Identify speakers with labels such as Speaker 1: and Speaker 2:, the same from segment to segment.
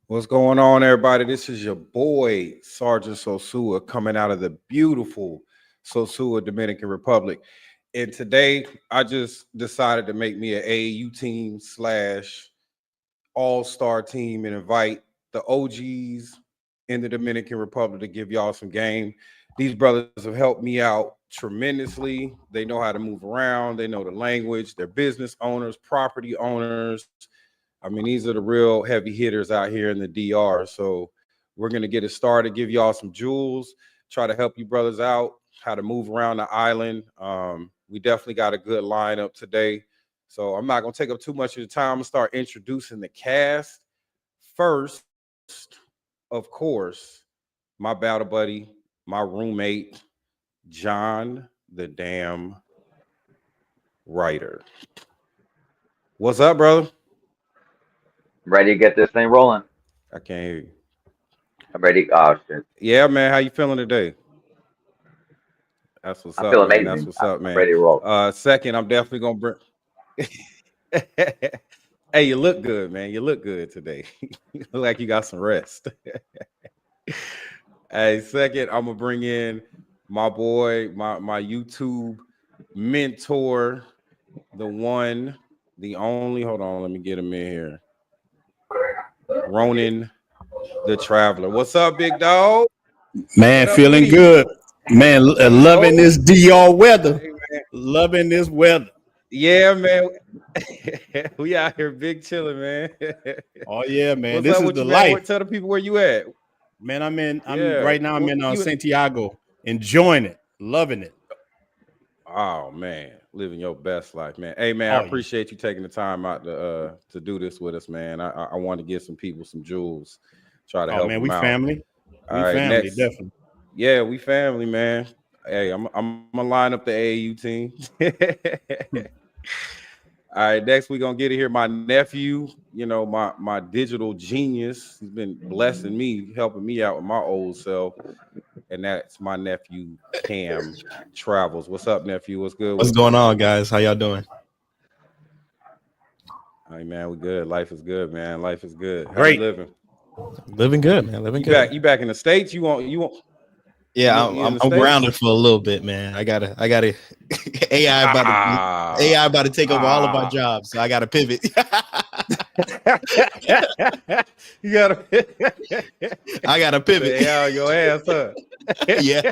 Speaker 1: What's going on, everybody? This is your boy, Sergeant Sosua, coming out of the beautiful Sosua, Dominican Republic. And today, I just decided to make me an AAU team / all-star team and invite the OGs in the Dominican Republic to give y'all some game. These brothers have helped me out tremendously. They know how to move around. They know the language. They're business owners, property owners. I mean, these are the real heavy hitters out here in the DR. So we're going to get it started, give y'all some jewels, try to help you brothers out, how to move around the island. We definitely got a good lineup today. So I'm not going to take up too much of the time. I'm going to start introducing the cast. First, of course, my battle buddy, my roommate, John the Damn Writer. What's up, brother?
Speaker 2: Ready to get this thing rolling.
Speaker 1: I can't hear you.
Speaker 2: I'm ready. Oh shit.
Speaker 1: Yeah, man. How you feeling today? That's what's
Speaker 2: I
Speaker 1: up,
Speaker 2: feel
Speaker 1: man.
Speaker 2: amazing.
Speaker 1: That's what's up, man.
Speaker 2: I'm ready to roll.
Speaker 1: Second, I'm definitely gonna bring. Hey, you look good, man. You look good today. You look like you got some rest. Hey, second, I'm gonna bring in my boy, my YouTube mentor, the one, the only. Hold on, let me get him in here. Ronan the Traveler. What's up, big dog?
Speaker 3: Man, feeling good. Man, loving this DR weather. Hey, loving this weather.
Speaker 1: Yeah, man. We out here big chilling, man.
Speaker 3: Oh yeah, man.
Speaker 1: What's
Speaker 3: this
Speaker 1: up
Speaker 3: is
Speaker 1: with
Speaker 3: the
Speaker 1: you,
Speaker 3: life.
Speaker 1: Man? Tell the people where you at.
Speaker 3: Man, I'm right now. I'm in Santiago, enjoying it, loving it.
Speaker 1: Oh man, living your best life, man. Hey man, I appreciate you taking the time out to do this with us, man. I want to give some people some jewels. Try to help
Speaker 3: man,
Speaker 1: them
Speaker 3: we
Speaker 1: out.
Speaker 3: Family.
Speaker 1: All right,
Speaker 3: family,
Speaker 1: next.
Speaker 3: Definitely.
Speaker 1: Yeah, we family, man. Hey, I'm gonna line up the AAU team. All right, next we're gonna get here my nephew, you know, my digital genius. He's been blessing me, helping me out with my old self. And that's my nephew, Cam Travels. What's up, nephew? What's good?
Speaker 4: What's going on, guys? How y'all doing?
Speaker 1: Hey man, we good. Life is good, man. Life is good. How
Speaker 3: Great.
Speaker 1: you living?
Speaker 4: Living good, man. Living good.
Speaker 1: You back in the States? You want?
Speaker 4: Yeah, I'm grounded for a little bit, man. I gotta AI about to take over all of my jobs, so I gotta pivot.
Speaker 1: You gotta
Speaker 4: I gotta pivot.
Speaker 1: AI your ass, huh?
Speaker 4: Yeah.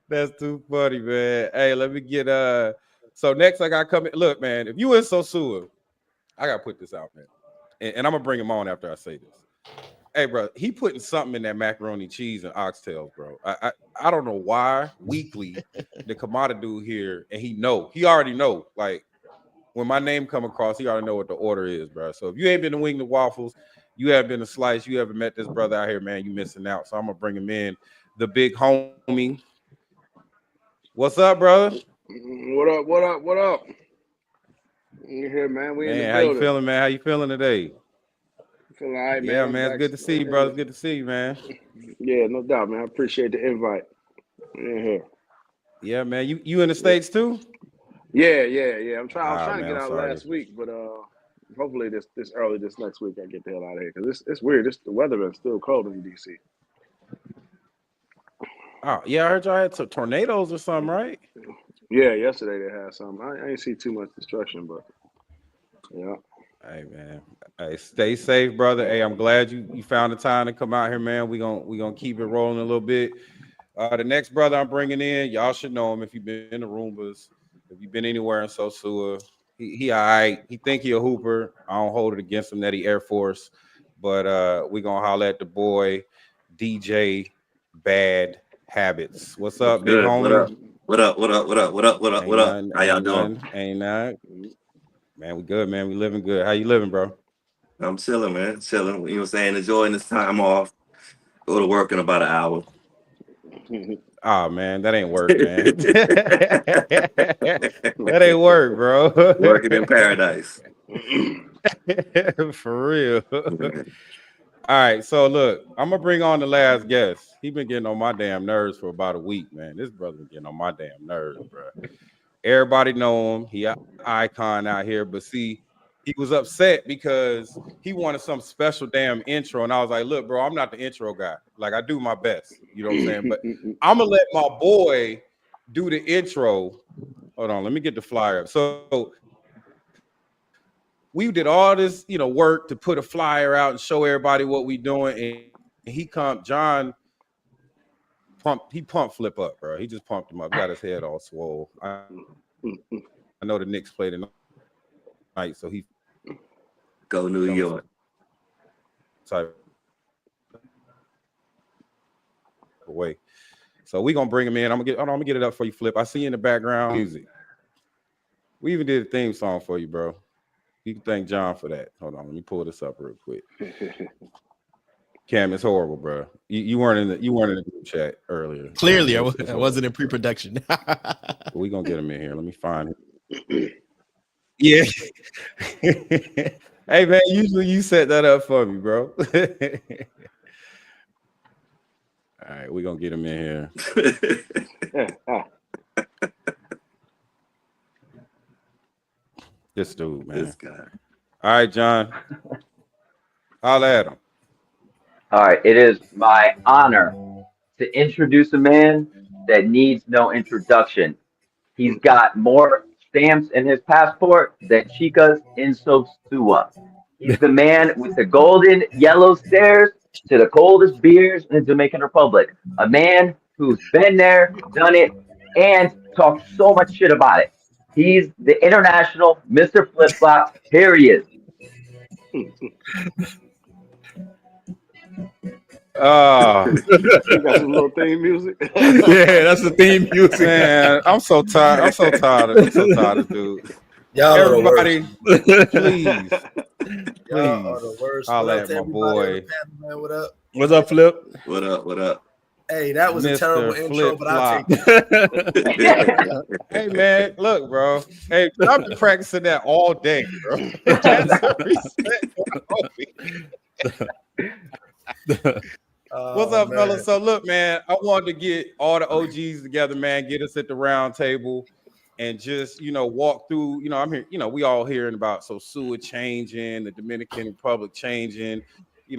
Speaker 1: That's too funny, man. Hey, let me get so next I got coming. Look, man, if you in Sosua, I gotta put this out, man. And I'm gonna bring him on after I say this. Hey, bro, he putting something in that macaroni cheese and oxtails, bro. I don't know why. Weekly, the commodity dude here, and he already know. Like when my name come across, he already know what the order is, bro. So if you ain't been to Wing the Waffles, you haven't been to Slice, you haven't met this brother out here, man, you missing out. So I'm gonna bring him in, the big homie. What's up, brother?
Speaker 5: What up? You here, man? We in the building.
Speaker 1: How you feeling, man? How you feeling today?
Speaker 5: Feeling all right, man.
Speaker 1: Yeah, man. It's good to see you, brother. Good to see you, man.
Speaker 5: Yeah, no doubt, man. I appreciate the invite.
Speaker 1: Yeah, man. You in the States too?
Speaker 5: Yeah. I was trying to get out last week, but hopefully this next week I get the hell out of here because it's weird. The weather is still cold in DC.
Speaker 1: Oh yeah, I heard y'all had some tornadoes or something, right?
Speaker 5: Yeah, yesterday they had some. I ain't see too much destruction, but yeah.
Speaker 1: Hey man, hey, stay safe, brother. Hey, I'm glad you found the time to come out here, man. We gonna keep it rolling a little bit. The next brother I'm bringing in, y'all should know him if you've been in the Roombas, if you've been anywhere in Sosua. He all right. He think he a hooper. I don't hold it against him that he Air Force, but we gonna holler at the boy DJ Bad Habits. What's up, big homie?
Speaker 6: What up? How y'all doing?
Speaker 1: Ain't nothing. Man, we good, man. We living good. How you living, bro?
Speaker 6: I'm chilling, man. Chilling. You know what I'm saying? Enjoying this time off. Go to work in about an hour.
Speaker 1: Oh man, that ain't work, man. That ain't work, bro.
Speaker 6: Working in paradise.
Speaker 1: For real. All right, so look, I'm gonna bring on the last guest. He been getting on my damn nerves for about a week, man. This brother been getting on my damn nerves, bro. Everybody know him. He an icon out here, but see, he was upset because he wanted some special damn intro, and I was like, "Look, bro, I'm not the intro guy. Like, I do my best, you know what I'm saying? But I'm gonna let my boy do the intro. Hold on, let me get the flyer up. So we did all this, work to put a flyer out and show everybody what we doing, and John pumped Flip up, bro. He just pumped him up, got his head all swole. I know the Knicks played tonight, so he
Speaker 6: go New York.
Speaker 1: Type away. So we gonna bring him in. I'm gonna get it up for you, Flip. I see you in the background music. We even did a theme song for you, bro. You can thank John for that. Hold on, let me pull this up real quick. Cam, it's horrible, bro. You weren't in the group chat earlier.
Speaker 4: Clearly, I wasn't in pre-production.
Speaker 1: We gonna get him in here. Let me find him. Yeah. Hey man, usually you set that up for me, bro. All right, we gonna get him in here. This dude, man.
Speaker 6: This guy.
Speaker 1: All right, John. Holla at him.
Speaker 2: All right, it is my honor to introduce a man that needs no introduction. He's got more stamps in his passport than chicas in Sosua. He's the man with the golden yellow stairs to the coldest beers in the Dominican Republic. A man who's been there, done it, and talked so much shit about it. He's the international Mr. Flip Flop. Here he is.
Speaker 5: You got some little theme music.
Speaker 3: Yeah, that's the theme music.
Speaker 1: Man, I'm so tired. I'm so tired of dude.
Speaker 7: Y'all
Speaker 1: Everybody, please.
Speaker 7: Y'all are the worst.
Speaker 1: Holla at my boy.
Speaker 7: Man, what up?
Speaker 3: What's up, Flip?
Speaker 6: What up? What up?
Speaker 7: Hey, that was a terrible intro, but I'll take
Speaker 1: it. Hey, man, look, bro. Hey, I've been practicing that all day, bro. What's up, fellas? So, look, man, I wanted to get all the OGs together, man, get us at the round table and just, walk through, I'm here, we all hearing about Sosua changing, the Dominican Republic changing,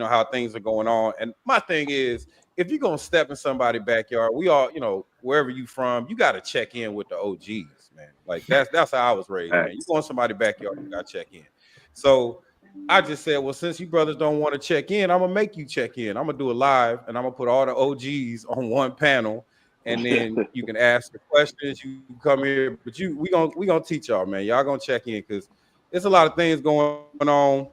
Speaker 1: how things are going on. And my thing is, if you're going to step in somebody's backyard, we all, wherever you from, you got to check in with the OGs, man. Like, that's how I was raised, man. You go in somebody's backyard, you got to check in. So I just said, well, since you brothers don't want to check in, I'm going to make you check in. I'm going to do it live, and I'm going to put all the OGs on one panel, and then you can ask the questions. You can come here, but we gonna teach y'all, man. Y'all going to check in because there's a lot of things going on.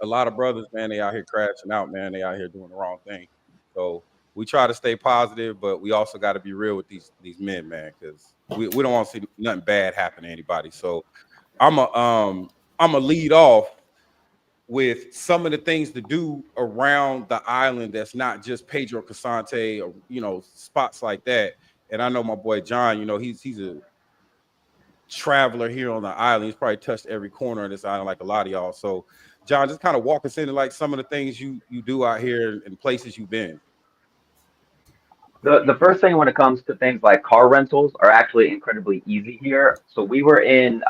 Speaker 1: A lot of brothers, man, they out here crashing out, man. They out here doing the wrong thing. So we try to stay positive, but we also got to be real with these men, man, because we don't want to see nothing bad happen to anybody. So I'm a lead off with some of the things to do around the island that's not just Pedro Casante or spots like that. And I know my boy John, he's a traveler here on the island. He's probably touched every corner of this island like a lot of y'all. So John, just kind of walk us into like some of the things you do out here and places you've been.
Speaker 2: The first thing when it comes to things like car rentals are actually incredibly easy here. So I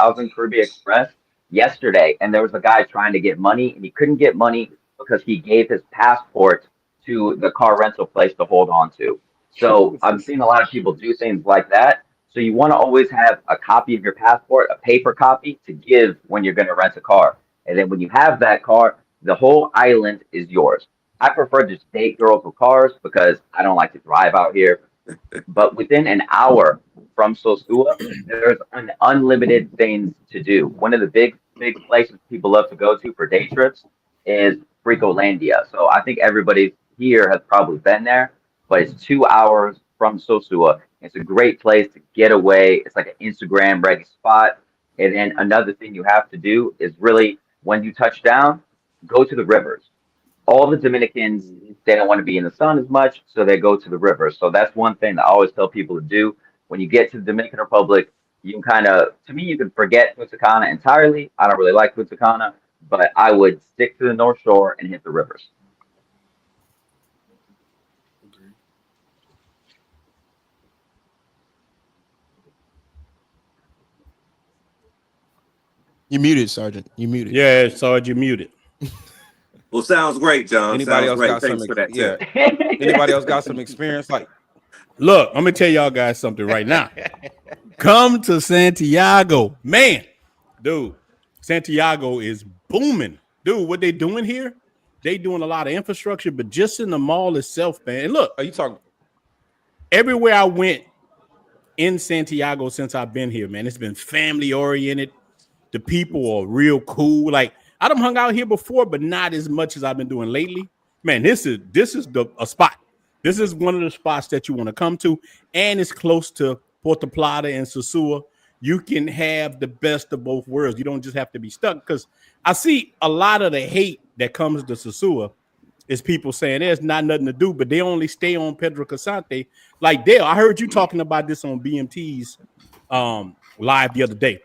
Speaker 2: was in Caribbean Express yesterday, and there was a guy trying to get money, and he couldn't get money because he gave his passport to the car rental place to hold on to. So I'm seeing a lot of people do things like that. So you want to always have a copy of your passport, a paper copy to give when you're going to rent a car. And then when you have that car, the whole island is yours. I prefer to just date girls with cars because I don't like to drive out here. But within an hour from Sosua, there's an unlimited things to do. One of the big places people love to go to for day trips is Fricolandia. So I think everybody here has probably been there, but it's 2 hours from Sosua. It's a great place to get away. It's like an Instagram ready spot. And then another thing you have to do is really, when you touch down, go to the rivers. All the Dominicans, they don't want to be in the sun as much, so they go to the rivers. So that's one thing that I always tell people to do. When you get to the Dominican Republic, you can kind of, to me, you can forget Punta Cana entirely. I don't really like Punta Cana, but I would stick to the North Shore and hit the rivers.
Speaker 4: You muted, Sergeant. You muted.
Speaker 3: Yeah, Sergeant, you muted.
Speaker 6: Well, sounds great, John.
Speaker 1: Anybody
Speaker 6: Sounds
Speaker 1: else
Speaker 6: great.
Speaker 1: got
Speaker 6: Thanks
Speaker 1: some?
Speaker 6: for that
Speaker 1: Yeah.
Speaker 6: tip.
Speaker 1: Anybody else got some experience? Like,
Speaker 3: look, I'm gonna tell y'all guys something right now. Come to Santiago, man, dude. Santiago is booming, dude. What they doing here? They doing a lot of infrastructure, but just in the mall itself, man. And look,
Speaker 1: are you talking?
Speaker 3: Everywhere I went in Santiago since I've been here, man, it's been family oriented. The people are real cool. Like I done hung out here before, but not as much as I've been doing lately. Man, this is a spot. This is one of the spots that you want to come to, and it's close to Puerto Plata and Sosua. You can have the best of both worlds. You don't just have to be stuck, because I see a lot of the hate that comes to Sosua is people saying there's not nothing to do, but they only stay on Pedro Casante. Like Dale, I heard you talking about this on BMT's live the other day.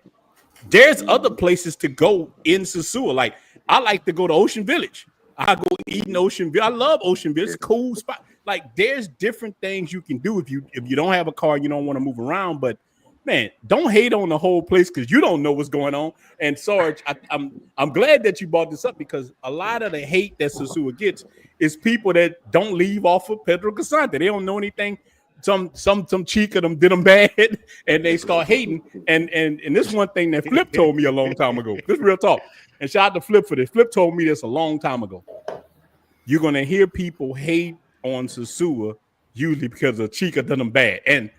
Speaker 3: There's other places to go in Sosua. Like I like to go to Ocean Village. I go eat in Ocean Village. I love Ocean Village. It's a cool spot. Like there's different things you can do if you don't have a car, you don't want to move around. But man, don't hate on the whole place because you don't know what's going on. And Sarge, I'm glad that you brought this up, because a lot of the hate that Sosua gets is people that don't leave off of Pedro Casante. They don't know anything. Some cheek of them did them bad, and they start hating. And this one thing that Flip told me a long time ago. This is real talk. And shout out to Flip for this. Flip told me this a long time ago. You're gonna hear people hate on Sosua usually because of Chica done them bad. And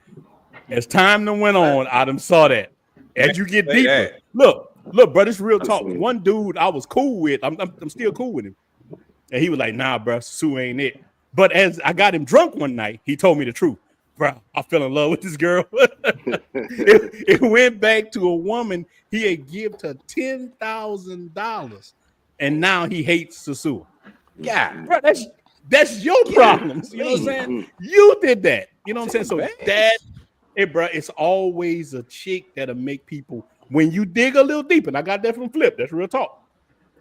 Speaker 3: as time went on, I done saw that. As you get deeper, look, bro, this real talk. One dude I was cool with, I'm still cool with him, and he was like, "Nah, bro, Sosua ain't it." But as I got him drunk one night, he told me the truth. Bro, I fell in love with this girl. it went back to a woman he had given her $10,000, and now he hates Sosua. Yeah, bro, that's your problems. You know what I'm saying? You did that. You know what I'm saying? So bro, it's always a chick that'll make people, when you dig a little deeper, and I got that from Flip. That's real talk.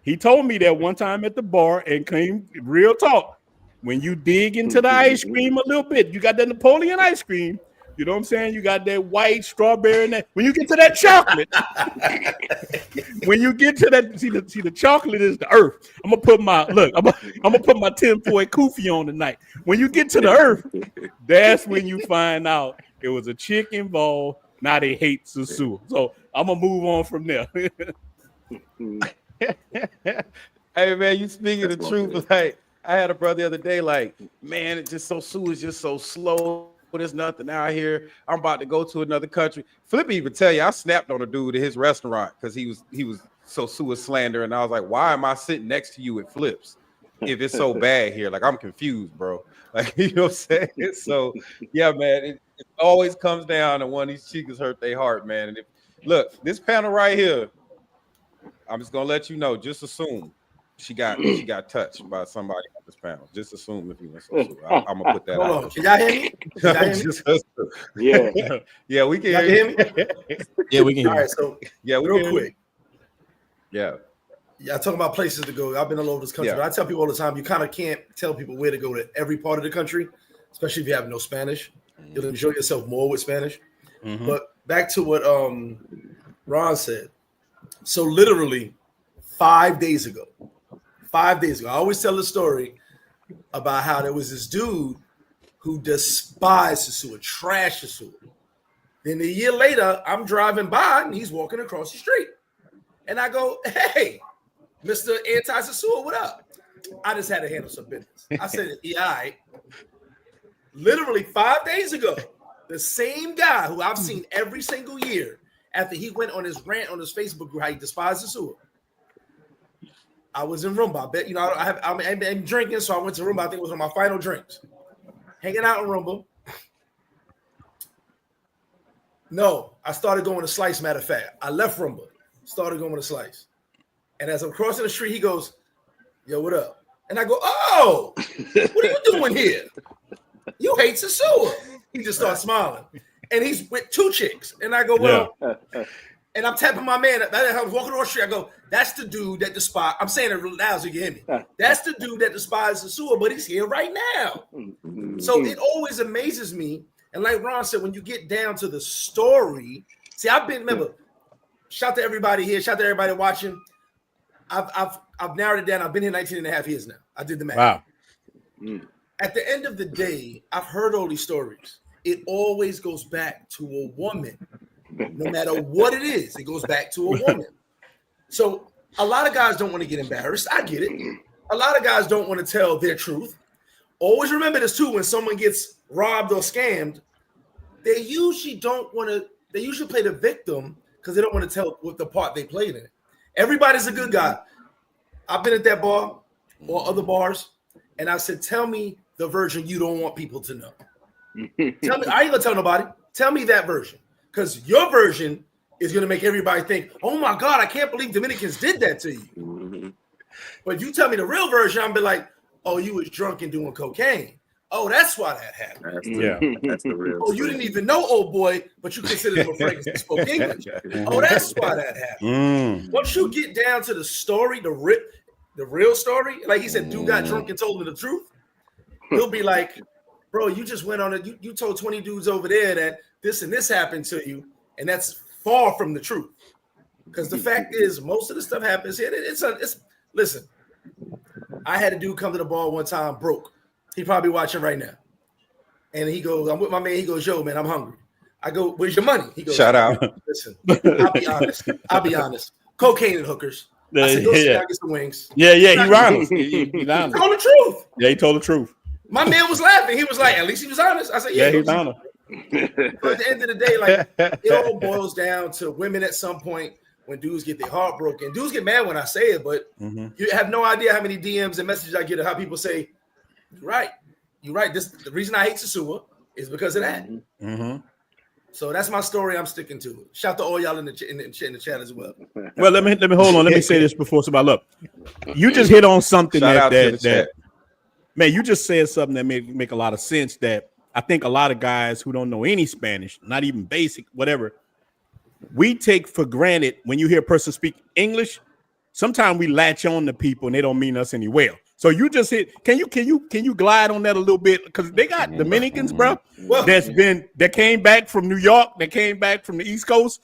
Speaker 3: He told me that one time at the bar, and came real talk. When you dig into the ice cream a little bit, you got that Napoleon ice cream. You know what I'm saying? You got that white strawberry, and that. When you get to that chocolate, when you get to that, see the chocolate is the earth. I'm gonna put my tinfoil kufi on tonight. When you get to the earth, that's when you find out it was a chick involved. Now they hate Sosua. So I'm gonna move on from there.
Speaker 1: Hey man, you speaking the truth. Like I had a brother the other day, like, man, it just Sosua is just so slow. There's nothing out here. I'm about to go to another country. Flippy even tell you, I snapped on a dude at his restaurant because he was Sosua slander, and I was like, why am I sitting next to you at Flips if it's so bad here? Like I'm confused, bro. Like you know what I'm saying? So yeah, man, it always comes down to one of these chicas hurt their heart, man. And look, this panel right here, I'm just gonna let you know. Just assume she got touched by somebody on this panel. Just assume if you want to. I'm gonna put that
Speaker 7: Hold
Speaker 1: out.
Speaker 7: on. Can y'all hear me?
Speaker 1: Yeah, we can
Speaker 7: hear me.
Speaker 4: Yeah, we can hear
Speaker 7: All right, so real quick.
Speaker 1: Yeah,
Speaker 7: talking about places to go. I've been all over this country. But I tell people all the time, you kind of can't tell people where to go to every part of the country, especially if you have no Spanish. You'll enjoy yourself more with Spanish. Mm-hmm. But back to what Ron said. So literally 5 days ago, I always tell the story about how there was this dude who despised Sosua, trashed Sosua. Then a year later, I'm driving by and he's walking across the street. And I go, hey, Mr. Anti-Sosua, what up? I just had to handle some business. I said, yeah, all right. Literally 5 days ago, the same guy who I've seen every single year after he went on his rant on his Facebook group how he despised Sosua. I was in Rumba. I bet, you know, I'm drinking, so I went to Rumba. I think it was on my final drinks. Hanging out in Rumba. No, I started going to Slice, matter of fact. I left Rumba, started going to Slice. And as I'm crossing the street, he goes, yo, what up? And I go, oh, what are you doing here? You hate Sosua. He just starts smiling. And he's with 2 chicks. And I go, well, and I'm tapping my man. I was walking on the street. I go, that's the dude that despises. I'm saying it real loud so you can hear me. That's the dude that despises Sosua, but he's here right now. So it always amazes me. And like Ron said, when you get down to the story, see, remember, shout to everybody here, shout to everybody watching. I've narrowed it down. I've been here 19 and a half years now. I did the math.
Speaker 3: Wow.
Speaker 7: At the end of the day, I've heard all these stories. It always goes back to a woman. No matter what it is, it goes back to a woman. So a lot of guys don't want to get embarrassed. I get it. A lot of guys don't want to tell their truth. Always remember this too, when someone gets robbed or scammed, they usually play the victim because they don't want to tell what the part they played in it. Everybody's a good guy. I've been at that bar or other bars, and I said, tell me the version you don't want people to know. Tell me, I ain't gonna tell nobody. Tell me that version. Because your version is gonna make everybody think, oh my God, I can't believe Dominicans did that to you. But if you tell me the real version, I'm be like, oh, you was drunk and doing cocaine. Oh, that's why that happened.
Speaker 6: That's the real.
Speaker 7: Oh, you didn't even know old boy, but you considered him a friend because he spoke English. Oh, that's why that happened. Once you get down to the story, the real story, like he said, dude got drunk and told him the truth. He'll be like, bro, you just went on it. You told 20 dudes over there that this and this happened to you, and that's far from the truth. Because the fact is, most of the stuff happens here. Listen, I had a dude come to the bar one time broke. He probably watching right now. And he goes, I'm with my man. He goes, yo, man, I'm hungry. I go, where's your money? He goes,
Speaker 1: shout out.
Speaker 7: Listen, I'll be honest. Cocaine and hookers. I said, go sit down, get some wings.
Speaker 3: Yeah, he honest. He
Speaker 7: told the truth.
Speaker 3: Yeah, he told the truth.
Speaker 7: My man was laughing. He was like, at least he was honest. I said, yeah,
Speaker 3: he's honest.
Speaker 7: But at the end of the day, like, it all boils down to women at some point when dudes get their heart broken. Dudes get mad when I say it, but you have no idea how many DMs and messages I get of how people say, you're right. The reason I hate Sosua is because of that. So that's my story. I'm sticking to it. Shout to all y'all in the chat as well.
Speaker 3: Well, let me hold on. Let me say this before somebody look. You just hit on something that man, you just said something that make a lot of sense. That I think a lot of guys who don't know any Spanish, not even basic, whatever, we take for granted when you hear a person speak English. Sometimes we latch on to people and they don't mean us any well. So you just hit. Can you glide on that a little bit? Because they got Dominicans, bro, that came back from New York, that came back from the East Coast,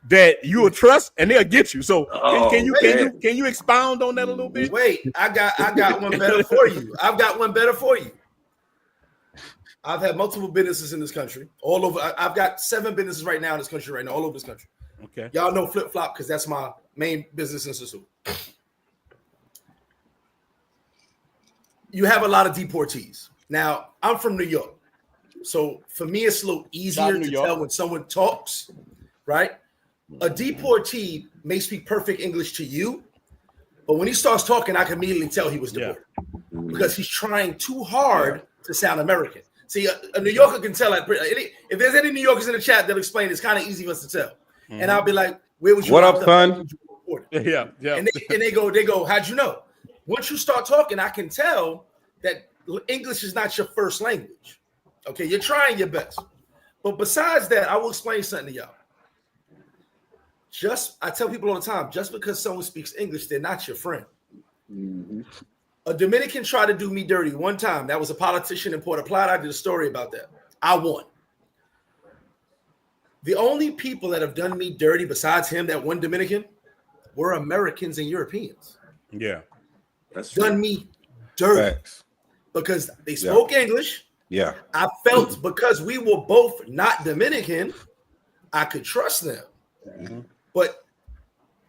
Speaker 3: that you will trust and they'll get you. So can you expound on that a little bit?
Speaker 7: Wait, I got one better for you. I've got one better for you. I've had multiple businesses in this country, all over. I've got 7 businesses right now in this country, all over this country.
Speaker 3: Okay,
Speaker 7: y'all know Flip Flop because that's my main business in Sosua. You have a lot of deportees. Now, I'm from New York. So for me, it's a little easier to tell when someone talks, right? A deportee may speak perfect English to you, but when he starts talking, I can immediately tell he was deported because he's trying too hard to sound American. See, a New Yorker can tell that. If there's any New Yorkers in the chat, they'll explain. It's kind of easy for us to tell. And I'll be like, where was you?
Speaker 1: What up, son?
Speaker 3: Yeah.
Speaker 7: And they go, how'd you know? Once you start talking, I can tell that English is not your first language. Okay, you're trying your best. But besides that, I will explain something to y'all. I tell people all the time, just because someone speaks English, they're not your friend. A Dominican tried to do me dirty one time. That was a politician in Port Plata. I did a story about that. I won. The only people that have done me dirty besides him, that one Dominican, were Americans and Europeans.
Speaker 3: Yeah.
Speaker 6: That's
Speaker 7: done me dirty.
Speaker 1: Facts.
Speaker 7: Because they spoke English.
Speaker 1: Yeah.
Speaker 7: I felt because we were both not Dominican, I could trust them. But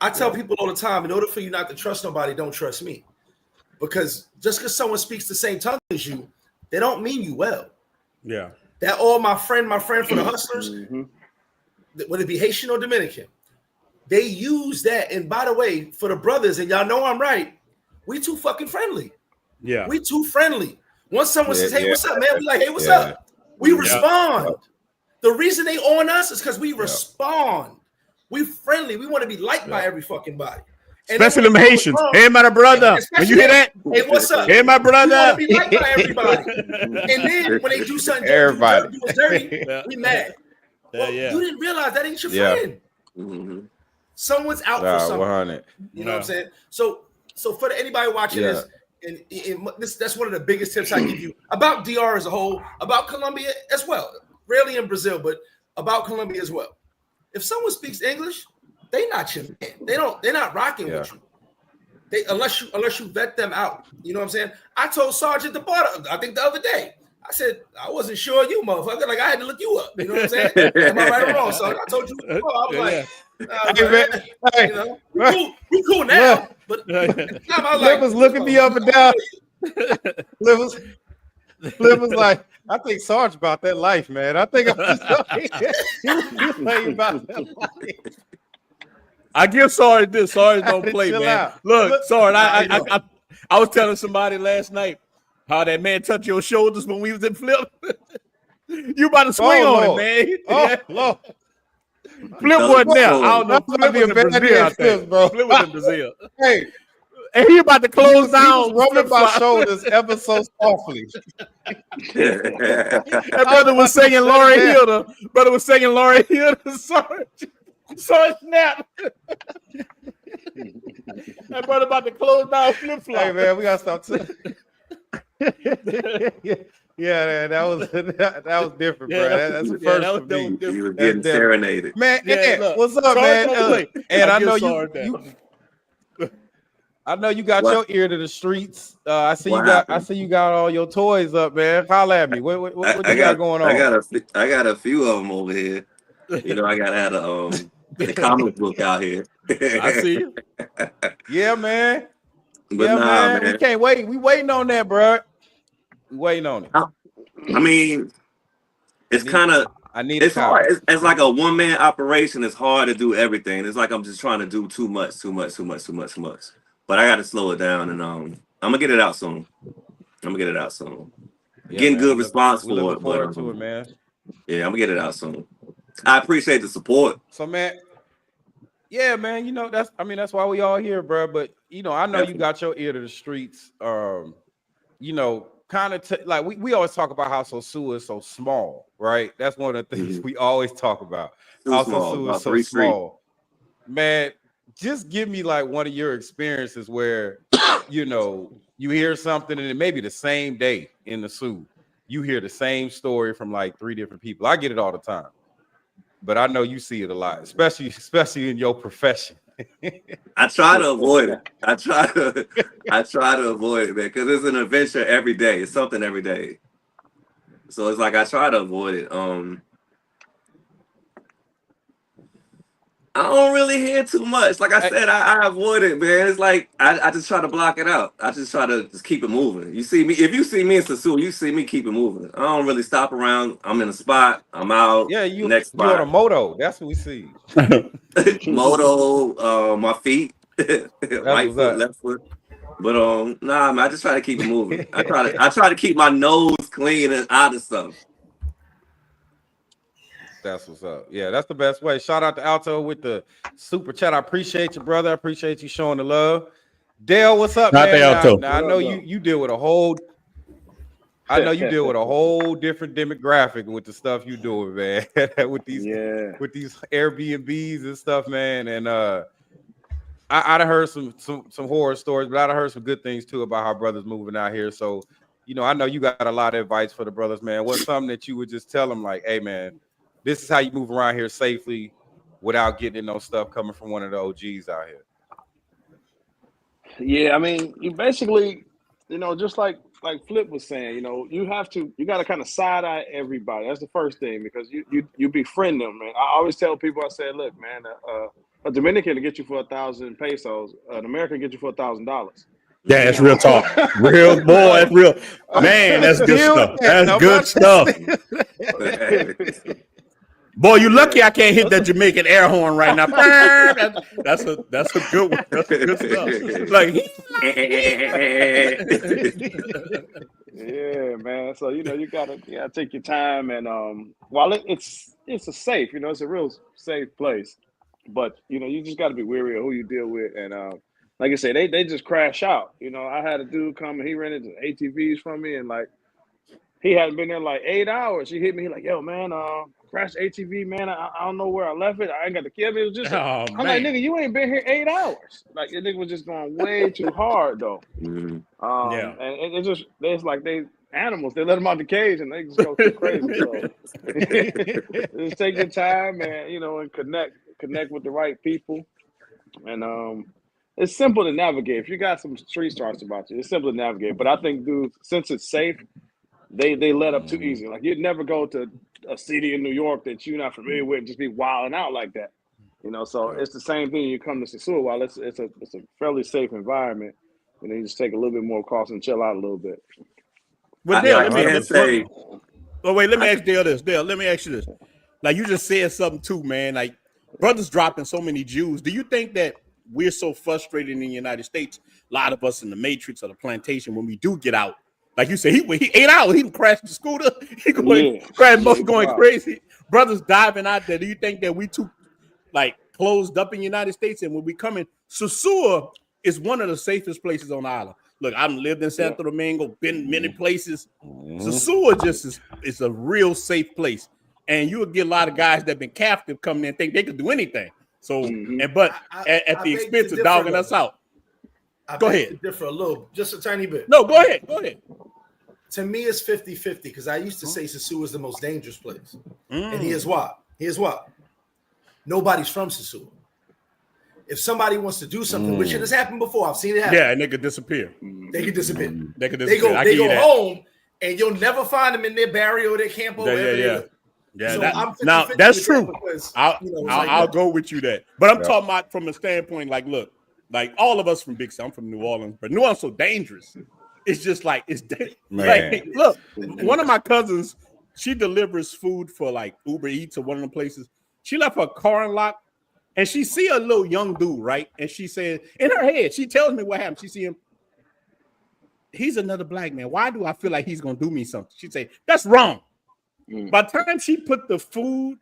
Speaker 7: I tell people all the time, in order for you not to trust nobody, don't trust me. Because just because someone speaks the same tongue as you, they don't mean you well.
Speaker 3: Yeah.
Speaker 7: That all my friend for the hustlers, whether it be Haitian or Dominican, they use that. And by the way, for the brothers, and y'all know I'm right, we too fucking friendly.
Speaker 3: Yeah.
Speaker 7: We too friendly. Once someone says, hey, what's up, man? We like, hey, what's up? We respond. The reason they on us is because we respond. We friendly. We want to be liked by every fucking body.
Speaker 3: Especially them Haitians. Hey, my brother. When you hear that?
Speaker 7: Hey, what's up?
Speaker 3: Hey, my brother.
Speaker 7: We want to be liked by everybody. And then when they do something dirty, do us dirty, we mad. Well, you didn't realize that ain't your friend.
Speaker 6: Mm-hmm.
Speaker 7: Someone's out for something.
Speaker 1: 100.
Speaker 7: You know what I'm saying? So for anybody watching this, and that's one of the biggest tips I give you about DR as a whole, about Colombia as well, rarely in Brazil, but about Colombia as well. If someone speaks English, they not your man. They're not rocking with you. Unless you vet them out. You know what I'm saying? I told Sergeant the border, I think the other day, I said, I wasn't sure of you, motherfucker. Like, I had to look you up. You know what I'm saying? Am I right or wrong? So I told you before. I was like, you know, we cool now. But at the time, I was
Speaker 1: Flip was looking me up and down. Flip was like, I think Sarge about that life, man. I think I'm just playing about that life.
Speaker 3: I give Sarge this. Sarge don't play, man.
Speaker 1: Out.
Speaker 3: Look, Sarge, I was telling somebody last night how that man touched your shoulders when we was in Flip. You about to swing on it, man.
Speaker 1: Oh, Lord.
Speaker 3: Flip wasn't there. I don't know. Flip was in Brazil, I think.
Speaker 1: Bro.
Speaker 3: Flip was in Brazil.
Speaker 1: Hey.
Speaker 3: And he about to close down.
Speaker 1: Rubbing my shoulders ever so softly.
Speaker 3: That brother was singing Lauryn Hill. Brother was singing Lauryn Hill. Sarge snap. That brother about to close down Flip Flop.
Speaker 1: Hey, man, we got to stop. Yeah, man, that was different, bro. That's the first for me.
Speaker 6: You were getting serenaded.
Speaker 1: Man, look, what's up, man? And I know I know you got your ear to the streets. I see you got all your toys up, man. Holla at me. What you got going on?
Speaker 6: I got a few of them over here. You know, I got to have the comic book out here.
Speaker 3: I see you.
Speaker 1: Yeah, man.
Speaker 6: But man.
Speaker 1: We can't wait. We waiting on that, bro. We waiting on it.
Speaker 6: I mean, it's kind of. It's hard. It's like a one-man operation. It's hard to do everything. It's like I'm just trying to do too much. But I got to slow it down, and I'm gonna get it out soon. Getting good response for it.
Speaker 1: Looking forward to it, man.
Speaker 6: Yeah, I'm gonna get it out soon. I appreciate the support.
Speaker 1: So, man, yeah, man, you know that's why we all here, bro. But you know, I know you got your ear to the streets. You know, kind of like we always talk about how Sosua is so small, right? That's one of the things we always talk about. How Sosua is so small, man. Just give me like one of your experiences where you know you hear something and it may be the same day in the zoo. You hear the same story from like 3 different people. I get it all the time. But I know you see it a lot, especially in your profession.
Speaker 6: I try to avoid it. I try to avoid it, man, because it's an adventure every day. It's something every day. So it's like I try to avoid it. I don't really hear too much. Like I said, I avoid it, man. It's like I just try to block it out. I just try to just keep it moving. You see me, if you see me in Sosua, you see me keep it moving. I don't really stop around. I'm in a spot. I'm out.
Speaker 1: Yeah,
Speaker 6: next spot.
Speaker 1: You're on a moto. That's what we see.
Speaker 6: Moto, my feet, right foot, left foot. But nah, man, I just try to keep it moving. I try to keep my nose clean and out of stuff.
Speaker 1: That's what's up. Yeah, that's the best way. Shout out to Alto with the super chat. I appreciate you, brother. I appreciate you showing the love. Dale, what's up, man? Now, I know you deal with a whole. I know you deal with a whole different demographic with the stuff you doing, man. with these Airbnbs and stuff, man. And I'd heard some horror stories, but I'd heard some good things too about how brothers moving out here. So, you know, I know you got a lot of advice for the brothers, man. What's something that you would just tell them, like, hey, man, this is how you move around here safely without getting in no stuff coming from one of the OGs out here?
Speaker 5: Yeah, I mean, you basically, you know, just like Flip was saying, you know, you got to kind of side eye everybody. That's the first thing, because you befriend them, man. I always tell people, I say, look, man, a Dominican will get you for 1,000 pesos. An American get you for $1,000.
Speaker 3: Yeah, that's real talk. Real boy, that's real. Man, that's good stuff. That's good stuff. Boy, you lucky I can't hit that Jamaican air horn right now. That's a good one. That's good stuff. Like,
Speaker 5: yeah, man. So you know you gotta take your time, and while it's a safe, you know, it's a real safe place, but you know you just got to be wary of who you deal with, and like I said, they just crash out. You know, I had a dude come and he rented ATVs from me, and like he hadn't been there like 8 hours. He hit me like, "Yo, man, crashed ATV, man. I don't know where I left it. I ain't got the key." It was just, I'm like, nigga, you ain't been here 8 hours. Like, your nigga was just going way too hard though. And it's like they animals. They let them out the cage and they just go too crazy. So just take your time and and connect with the right people. And it's simple to navigate. If you got some street smarts about you, it's simple to navigate. But I think, dude, since it's safe, they let up too easy. Like, you'd never go to a city in New York that you're not familiar with and just be wilding out like that. So it's the same thing. You come to Sosua, while it's a fairly safe environment, you just take a little bit more caution and chill out a little bit.
Speaker 3: Well, Dale, let me ask Dale this. Dale, let me ask you this. Like, you just said something too, man. Like, brothers dropping so many Jews. Do you think that we're so frustrated in the United States, a lot of us in the matrix or the plantation, when we do get out, like you said, he 8 hours, he crashed the scooter, he going crazy. Brothers diving out there. Do you think that we too like closed up in the United States, and when we come in, Sosua is one of the safest places on the island. Look, I've lived in Santo Domingo, been many places. Sosua just is a real safe place. And you would get a lot of guys that have been captive coming in and think they could do anything. So, but at the expense of dogging us out. Go ahead.
Speaker 7: Differ a little, just a tiny bit.
Speaker 3: No, go ahead. Go ahead.
Speaker 7: To me, it's 50-50 because I used to say Sosua is the most dangerous place. And here's why. Nobody's from Sosua. If somebody wants to do something, which it has happened before, I've seen it happen.
Speaker 3: Yeah, and they could disappear.
Speaker 7: They could disappear.
Speaker 3: They
Speaker 7: go home, and you'll never find them in their barrio or their camp or wherever.
Speaker 3: Yeah,
Speaker 7: so
Speaker 3: now that's true.
Speaker 7: Because,
Speaker 3: I'll go with you that. But I'm talking about from a standpoint, like, look, like all of us from Big City, I'm from New Orleans, but New Orleans is so dangerous. It's just like, like, look, one of my cousins, she delivers food for like Uber Eats or one of the places. She left her car unlocked, and she see a little young dude, right? And she said, in her head, she tells me what happened. She see him. He's another black man. Why do I feel like he's gonna do me something? She say, that's wrong. By the time she put the food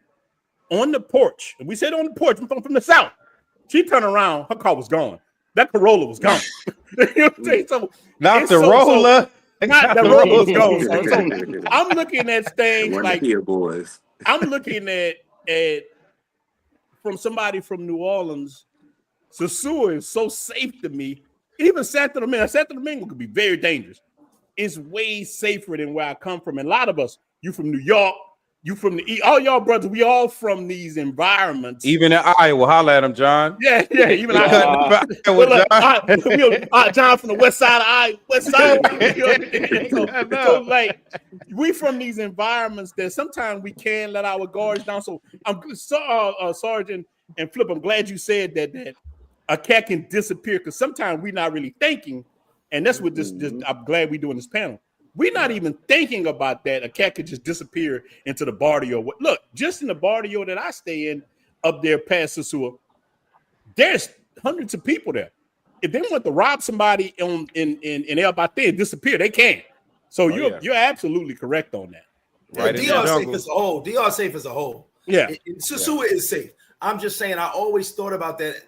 Speaker 3: on the porch, and we said on the porch from the south, she turned around, her car was gone. That Corolla was gone. You know what I'm saying? So,
Speaker 1: not the roller.
Speaker 3: Not the roller was gone. So I'm looking at things like
Speaker 6: boys.
Speaker 3: I'm looking at from somebody from New Orleans. Sosua is so safe to me. Even Santo Domingo could be very dangerous. It's way safer than where I come from. And a lot of us, you from New York, you from the East, all y'all brothers, we all from these environments.
Speaker 1: Even in Iowa, holla at him, John.
Speaker 3: Yeah, even Iowa. John from the west side of Iowa, west side. So like, we from these environments that sometimes we can let our guards down. So I'm Sergeant and Flip, I'm glad you said that a cat can disappear, because sometimes we're not really thinking, and that's what this I'm glad we're doing this panel. We're not even thinking about that. A cat could just disappear into the barrio. Look, just in the barrio that I stay in up there past Sosua, there's hundreds of people there. If they want to rob somebody in El Bate and disappear, they can. So you're absolutely correct on that.
Speaker 7: Right, DR safe as a whole. DR safe as a whole.
Speaker 3: Yeah.
Speaker 7: Sosua is safe. I'm just saying, I always thought about that.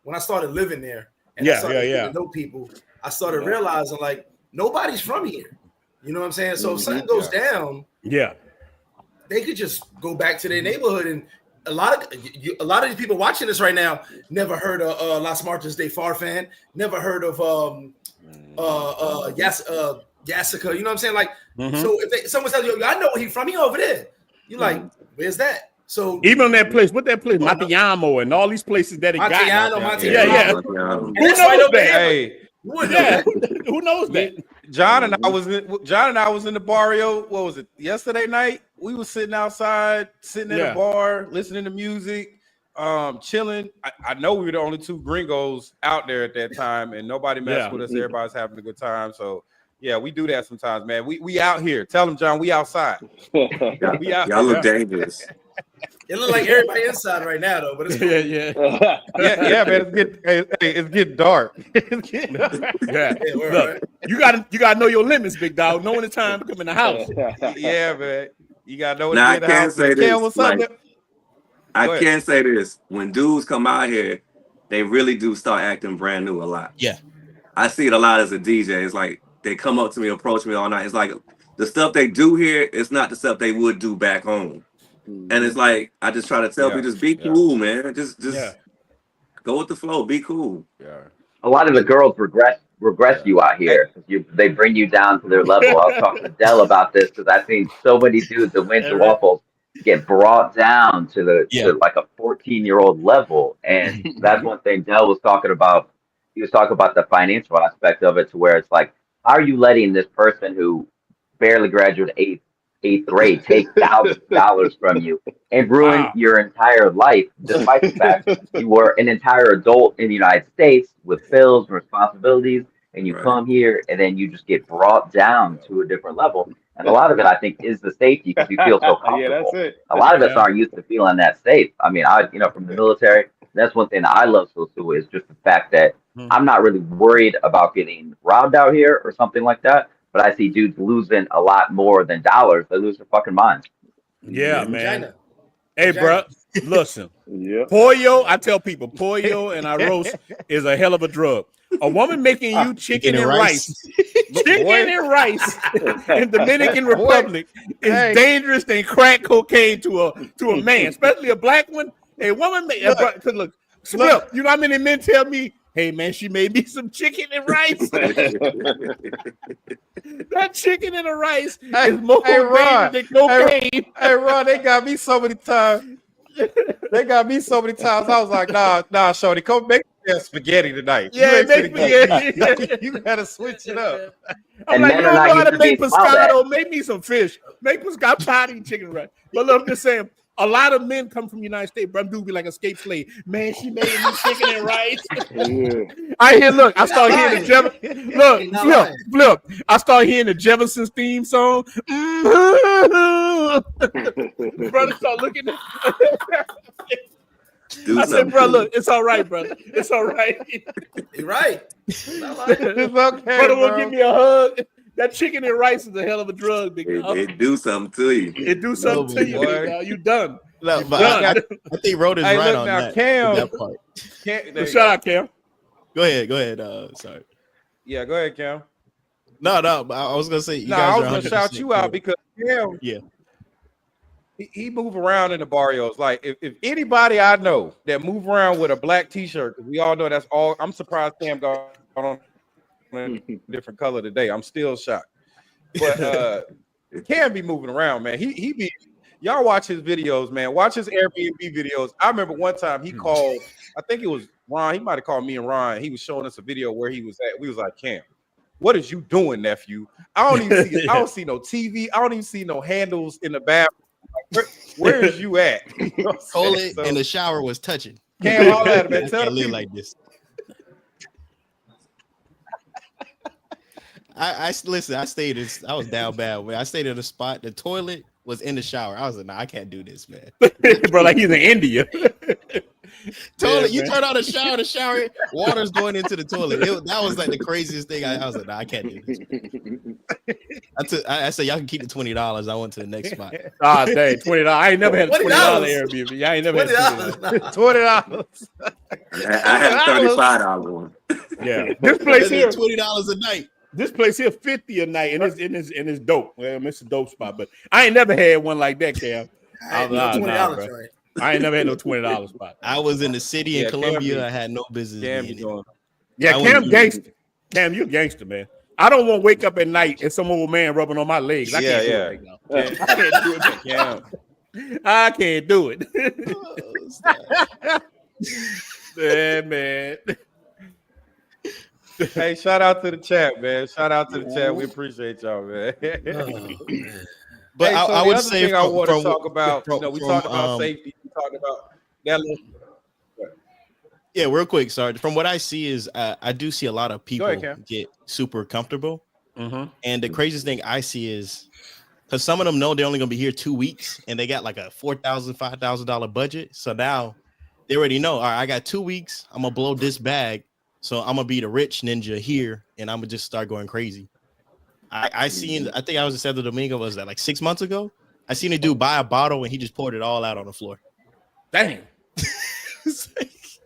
Speaker 7: When I started living there and I started getting to know people, I started realizing like nobody's from here. You know what I'm saying? So if something goes down, they could just go back to their neighborhood. And a lot of these people watching this right now never heard of Las Marchas de Farfan, never heard of Yasica. You know what I'm saying? Like, so if someone tells you, I know where he's from, he over there. You're like, where's that? So
Speaker 3: even on that place, what that place, Matayamo and all these places that it got.
Speaker 7: Matayamo.
Speaker 3: Who knows that?
Speaker 1: Hey,
Speaker 3: who knows that?
Speaker 1: John and I was in the barrio. What was it? Yesterday night, we were sitting outside, sitting in a bar, listening to music, chilling. I know we were the only two gringos out there at that time, and nobody messed with us. Everybody's having a good time. So yeah, we do that sometimes, man. We out here. Tell them, John, we outside.
Speaker 6: We out. Y'all look dangerous.
Speaker 7: It look like everybody inside right now, though. But it's cool.
Speaker 1: yeah, man. It's getting dark.
Speaker 3: Look, you gotta know your limits, big dog. Know when it's time to come in the house.
Speaker 1: Yeah, man. You gotta know when
Speaker 6: now,
Speaker 1: to get the house.
Speaker 6: I can't say this. When dudes come out here, they really do start acting brand new a lot.
Speaker 4: Yeah.
Speaker 6: I see it a lot as a DJ. It's like they come up to me, approach me all night. It's like the stuff they do here is not the stuff they would do back home. And it's like I just try to tell people, just be cool, man. Just go with the flow. Be cool.
Speaker 1: Yeah.
Speaker 2: A lot of the girls regress you out here. They bring you down to their level. I was talking to Dell about this because I've seen so many dudes that went to Waffles get brought down to like a 14-year-old level. And that's one thing Dell was talking about. He was talking about the financial aspect of it, to where it's like, how are you letting this person who barely graduated eighth grade take thousands of dollars from you and ruin your entire life, despite the fact you were an entire adult in the United States with bills and responsibilities, and you come here and then you just get brought down to a different level. And a lot of it, I think, is the safety, because you feel so comfortable.
Speaker 5: Yeah, that's it.
Speaker 2: A lot of us aren't used to feeling that safe. I mean, from the military, that's one thing that I love Sosua, is just the fact that I'm not really worried about getting robbed out here or something like that. But I see dudes losing a lot more than dollars. They lose their fucking minds.
Speaker 3: Yeah, man.
Speaker 7: China.
Speaker 3: Hey, bro, listen. Pollo, I tell people, pollo and arroz is a hell of a drug. A woman making you chicken and rice in Dominican Republic is dangerous than crack cocaine to a man, especially a black one. A woman, look, Smith, you know how many men tell me, hey, man, she made me some chicken and rice. That chicken and the rice is more dangerous than cocaine.
Speaker 1: Hey, Ron, they got me so many times. I was like, nah, shorty, come make spaghetti tonight.
Speaker 3: Yeah, make spaghetti.
Speaker 1: You gotta switch it up.
Speaker 3: I'm like, you don't know how to make pescado. Make me some fish. Make pescado. I'm tired of eating chicken and rice. But look, I'm just saying, a lot of men come from the United States, but dude be like escaped slave. Man, she made me chicken and rice. I start hearing the Jefferson. Look. I start hearing the Jefferson's theme song. Brother start looking at I said, bro, look, it's all right, brother. It's all right.
Speaker 7: You're right.
Speaker 1: It's okay,
Speaker 3: brother will give me a hug. That chicken and rice is a hell of a drug, big dog.
Speaker 6: It do something to you.
Speaker 3: It do something to you, big dog. You done.
Speaker 4: Look, I think Rhoda is right on
Speaker 1: now,
Speaker 4: that.
Speaker 1: Cam,
Speaker 4: that part.
Speaker 3: Shout out, Cam.
Speaker 4: Go ahead. Sorry.
Speaker 1: Yeah, go ahead, Cam.
Speaker 4: No, I was gonna say.
Speaker 1: I was gonna shout you out because Cam, he move around in the barrios. Like if anybody I know that move around with a black T-shirt, we all know that's all. I'm surprised Cam got on a different color today. I'm still shocked, but Cam be moving around, man. He be. Y'all watch his videos, man. Watch his Airbnb videos. I remember one time he called. I think it was Ron. He might have called me and Ron. He was showing us a video where he was at. We was like, Cam, what is you doing, nephew? I don't even see. I don't see no TV. I don't even see no handles in the bathroom. Like, where is you at? You know
Speaker 4: Toilet and the shower was touching.
Speaker 1: Cam, all that, man. Tell
Speaker 4: live like this. I listen. I was down bad. I stayed in a spot. The toilet was in the shower. I was like, nah, I can't do this, man.
Speaker 3: Bro, like he's in India.
Speaker 4: Toilet, you turn on the shower, water's going into the toilet. That was like the craziest thing. I was like, nah, I can't do this. I said, y'all can keep the $20. I went to the next spot.
Speaker 3: Ah, dang, $20. I ain't never had a $20 Airbnb. I ain't never had
Speaker 1: $20.
Speaker 6: I had a $35 one.
Speaker 3: Yeah, this place here
Speaker 4: $20 a night.
Speaker 3: This place here $50 a night, and it's dope. Well, it's a dope spot, but I ain't never had one like that, Cam.
Speaker 7: I ain't never had no $20
Speaker 3: spot.
Speaker 4: I was in the city in Colombia. I had no business.
Speaker 3: Cam gangster. Cam, you gangster, man. I don't want to wake up at night and some old man rubbing on my legs. I can't do it right now. I can't do it, Cam. I can't do it. Man.
Speaker 1: Hey, shout out to the chat, man. Shout out to the chat. We appreciate y'all, man.
Speaker 4: But I would say
Speaker 1: I want to talk about, we talked about safety. We talked about that.
Speaker 4: Yeah, real quick, Sarge. From what I see is I do see a lot of people get super comfortable.
Speaker 3: Mm-hmm.
Speaker 4: And the craziest thing I see is because some of them know they're only going to be here 2 weeks and they got like a $4,000, $5,000 budget. So now they already know, all right, I got 2 weeks. I'm going to blow this bag. So I'm going to be the rich ninja here and I'm going to just start going crazy. I think I was in Santo Domingo, was that like 6 months ago? I seen a dude buy a bottle and he just poured it all out on the floor.
Speaker 3: Dang.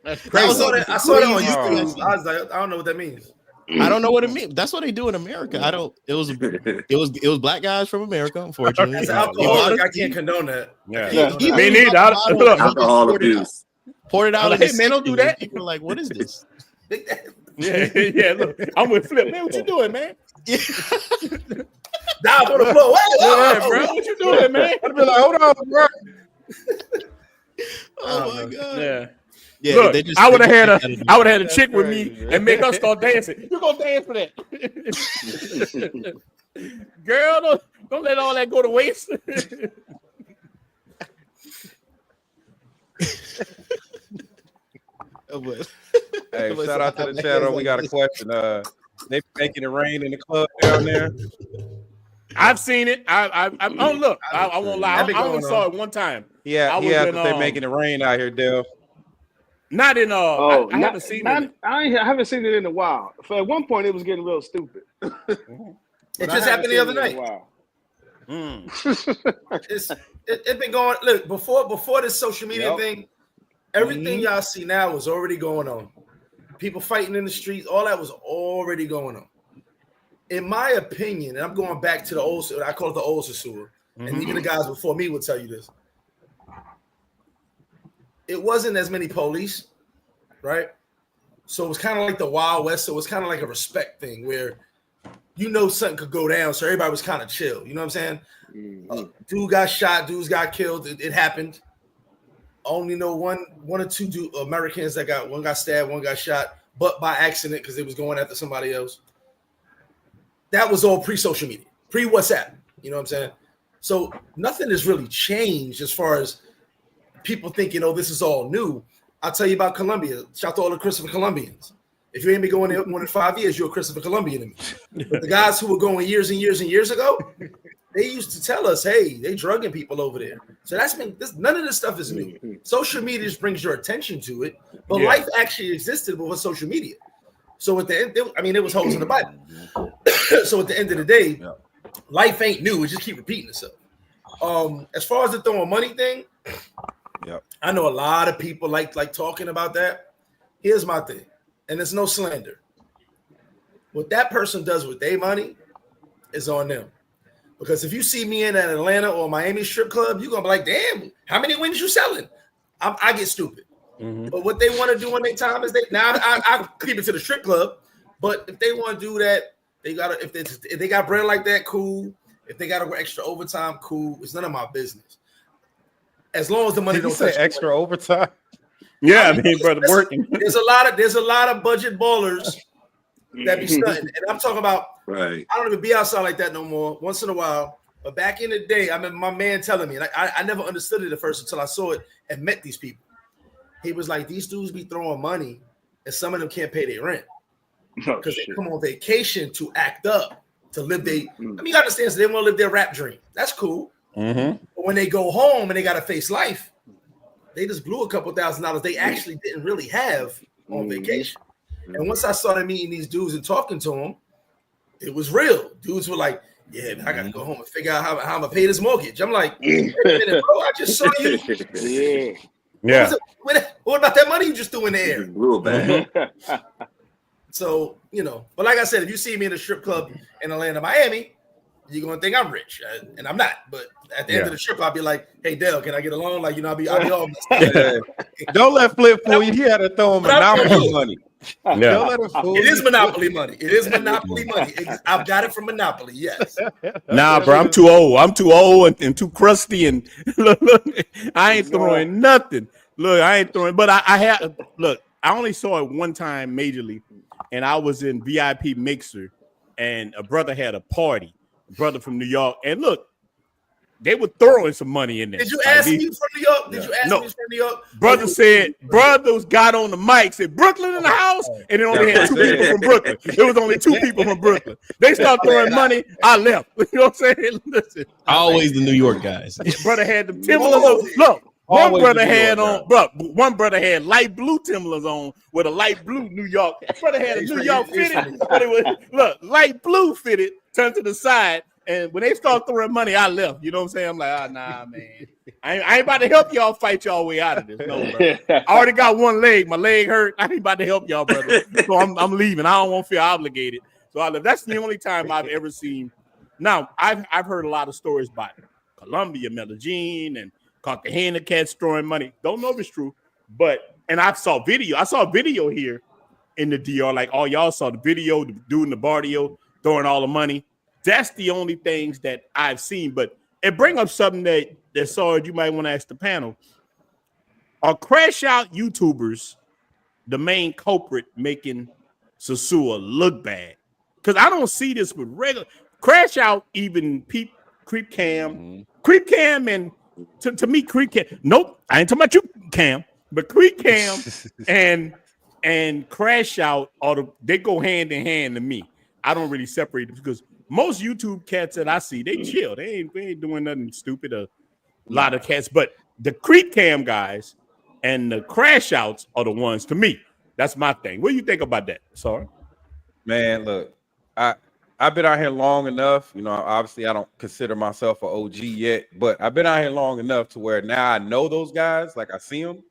Speaker 3: That's
Speaker 7: I
Speaker 3: crazy.
Speaker 7: saw that on YouTube. I was like, I don't know what that means.
Speaker 4: I don't know what it means. That's what they do in America. I don't. It was black guys from America. Unfortunately,
Speaker 7: As an alcoholic, I can't condone that.
Speaker 3: Yeah.
Speaker 4: He
Speaker 3: Me
Speaker 4: literally
Speaker 3: neither.
Speaker 4: got the bottle,
Speaker 3: Look.
Speaker 4: he just
Speaker 6: Alcohol
Speaker 4: poured it out.
Speaker 6: abuse.
Speaker 4: Poured it out.
Speaker 3: Like,
Speaker 4: in
Speaker 3: hey,
Speaker 4: the
Speaker 3: man, don't do
Speaker 4: sink, and
Speaker 3: that.
Speaker 4: People are like, what is this?
Speaker 3: Yeah. Look, I'm with Flip. Man, what you doing, man?
Speaker 7: Down on the floor.
Speaker 3: Yeah, bro. What you doing, man?
Speaker 1: I'd be like, hold on, bro.
Speaker 4: Oh my god.
Speaker 3: Yeah.
Speaker 4: Yeah.
Speaker 3: Look,
Speaker 4: they just,
Speaker 3: I would have had
Speaker 4: they
Speaker 3: a chick with me
Speaker 1: crazy, man.
Speaker 3: and make her start dancing. You gonna dance for that? Girl, don't let all that go to waste.
Speaker 1: Hey, shout out to the channel. We got a question. They making it rain in the club down there.
Speaker 3: I've seen it. I look. I won't lie. I only saw it one time.
Speaker 1: Yeah, they're making it rain out here, Dale.
Speaker 3: Not in I haven't seen it.
Speaker 5: I haven't seen it in a while. For at one point, it was getting real stupid.
Speaker 7: It just happened the other night. It's been going. Look, before this social media thing, everything y'all see now was already going on. People fighting in the streets, all that was already going on. In my opinion, and I'm going back to the old, I call it the old Sosua, and even the guys before me would tell you this. It wasn't as many police, right? So it was kind of like the Wild West. So it was kind of like a respect thing where something could go down. So everybody was kind of chill. You know what I'm saying? Dude got shot. Dudes got killed. It happened. Only know one or two Americans one got stabbed, one got shot, but by accident because they was going after somebody else. That was all pre-social media, pre-WhatsApp. You know what I'm saying? So nothing has really changed as far as people thinking, oh, this is all new. I'll tell you about Colombia. Shout out to all the Christopher Colombians. If you ain't been going there more than 5 years, you're a Christopher Colombian to me. But the guys who were going years and years and years ago, they used to tell us, hey, they drugging people over there. So none of this stuff is new. Social media just brings your attention to it, but life actually existed before social media. So at the end, it was holes in the Bible. So at the end of the day, life ain't new. It just keep repeating itself. As far as the throwing money thing, I know a lot of people like talking about that. Here's my thing, and it's no slander. What that person does with their money is on them. Because if you see me in an Atlanta or Miami strip club, you're gonna be like, damn, how many wings you selling? I get stupid. But what they want to do on their time is I keep it to the strip club. But if they want to do that, they gotta if they got bread like that, cool. If they gotta work extra overtime, cool. It's none of my business. As long as the money don't
Speaker 1: say extra overtime.
Speaker 3: Yeah, I mean, brother, working.
Speaker 7: There's a lot of budget ballers that be stunting, and I'm talking about.
Speaker 6: Right.
Speaker 7: I don't even be outside like that no more. Once in a while, but back in the day, I remember my man telling me, like I never understood it at first until I saw it and met these people. He was like, these dudes be throwing money, and some of them can't pay their rent because they come on vacation to act up, to live their. I mean, you understand? So they want to live their rap dream. That's cool. But when they go home and they got to face life, they just blew a couple $1,000s they actually didn't really have on vacation. And once I started meeting these dudes and talking to them, it was real. Dudes were like, yeah, man, I got to go home and figure out how I'm going to pay this mortgage. I'm like, wait a minute, bro, I just saw you.
Speaker 3: Yeah.
Speaker 7: What about that money you just threw in the air?
Speaker 6: Real bad.
Speaker 7: So, but like I said, if you see me in a strip club in Atlanta, Miami, you're going to think I'm rich. And I'm not. But at the end of the trip, I'll be like, hey, Dale, can I get a loan? Like, I'll be all messed up.
Speaker 1: Don't let Flip fool you. He had to throw him Monopoly money.
Speaker 3: Yeah.
Speaker 7: It is Monopoly money. It is Monopoly money. I've got it from Monopoly, yes.
Speaker 3: Nah, bro, I'm too old. I'm too old and too crusty. And look, I ain't throwing nothing. Look, I ain't throwing. But I only saw it one time majorly. And I was in VIP Mixer. And a brother had a party. A brother from New York. And look, they were throwing some money in there.
Speaker 7: Did you ask me from New York? Did you ask me from New York?
Speaker 3: Brother said, brothers got on the mic, said, Brooklyn in the house, and it only had 2 people from Brooklyn. It was only 2 people from Brooklyn. They started throwing money, I left. You know what I'm saying? Listen.
Speaker 4: Always the New York guys.
Speaker 3: Brother had the Timberlands on. Look, one brother had on, one brother had light blue Timberlands on with a light blue New York. Brother had a New York fitted, but it was, light blue fitted, turned to the side, And when they start throwing money, I left. You know what I'm saying? I'm like, nah, man. I ain't about to help y'all fight y'all way out of this. No, bro. I already got one leg. My leg hurt. I ain't about to help y'all, brother. So I'm leaving. I don't want to feel obligated. So I left. That's the only time I've ever seen. Now, I've heard a lot of stories about Colombia, Medellin, and Cartagena cats throwing money. Don't know if it's true, and I saw video. I saw a video here in the DR. Like, all y'all saw the video, the dude in the barrio throwing all the money. That's the only things that I've seen. But it bring up something that Sarge, you might want to ask the panel. Are crash out YouTubers the main culprit making Sosua look bad? Because I don't see this with regular crash out, even Creep Cam, and to me, Creep Cam. Nope, I ain't talking about you, Cam, but Creep Cam and crash out they go hand in hand to me. I don't really separate them because most YouTube cats that I see, they chill. They ain't doing nothing stupid. A lot of cats, but the Creep Cam guys and the crash outs are the ones, to me. That's my thing. What do you think about that? Sorry.
Speaker 1: Man, look, I've been out here long enough. You know, obviously I don't consider myself an OG yet, but I've been out here long enough to where now I know those guys. Like, I see them.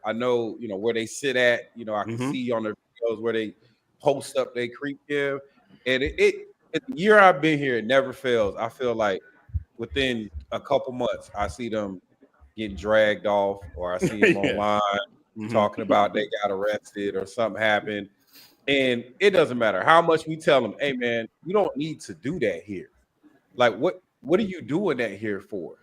Speaker 1: I know, where they sit at. I can see on their videos where they post up their Creep Cam. And the year I've been here, it never fails. I feel like within a couple months, I see them getting dragged off, or I see them online talking about they got arrested or something happened. And it doesn't matter how much we tell them, hey, man, you don't need to do that here. Like, what are you doing that here for?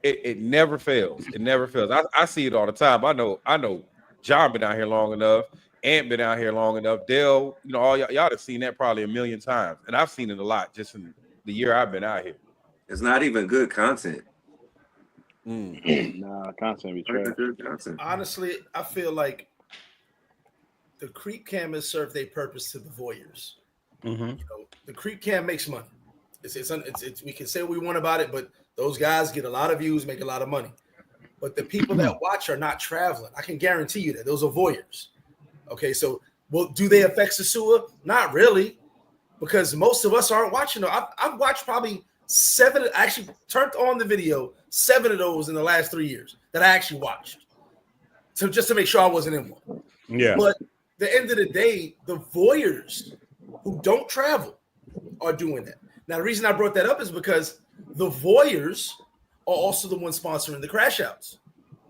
Speaker 1: It never fails. It never fails. I see it all the time. I know John been out here long enough. Ant been out here long enough. Dale, all y'all have seen that probably a million times. And I've seen it a lot just in the year I've been out here.
Speaker 6: It's not even good content.
Speaker 5: Nah, content be trash.
Speaker 7: Honestly, I feel like the Creep Cam has served a purpose to the voyeurs. The Creep Cam makes money. It's we can say what we want about it, but those guys get a lot of views, make a lot of money. But the people that watch are not traveling. I can guarantee you that. Those are voyeurs. Okay, so do they affect Sosua? Not really, because most of us aren't watching them. I've watched probably 7. I actually turned on the video, 7 of those in the last 3 years that I actually watched. So just to make sure I wasn't in one.
Speaker 3: Yeah.
Speaker 7: But at the end of the day, the voyeurs who don't travel are doing that. Now, the reason I brought that up is because the voyeurs are also the ones sponsoring the crash outs.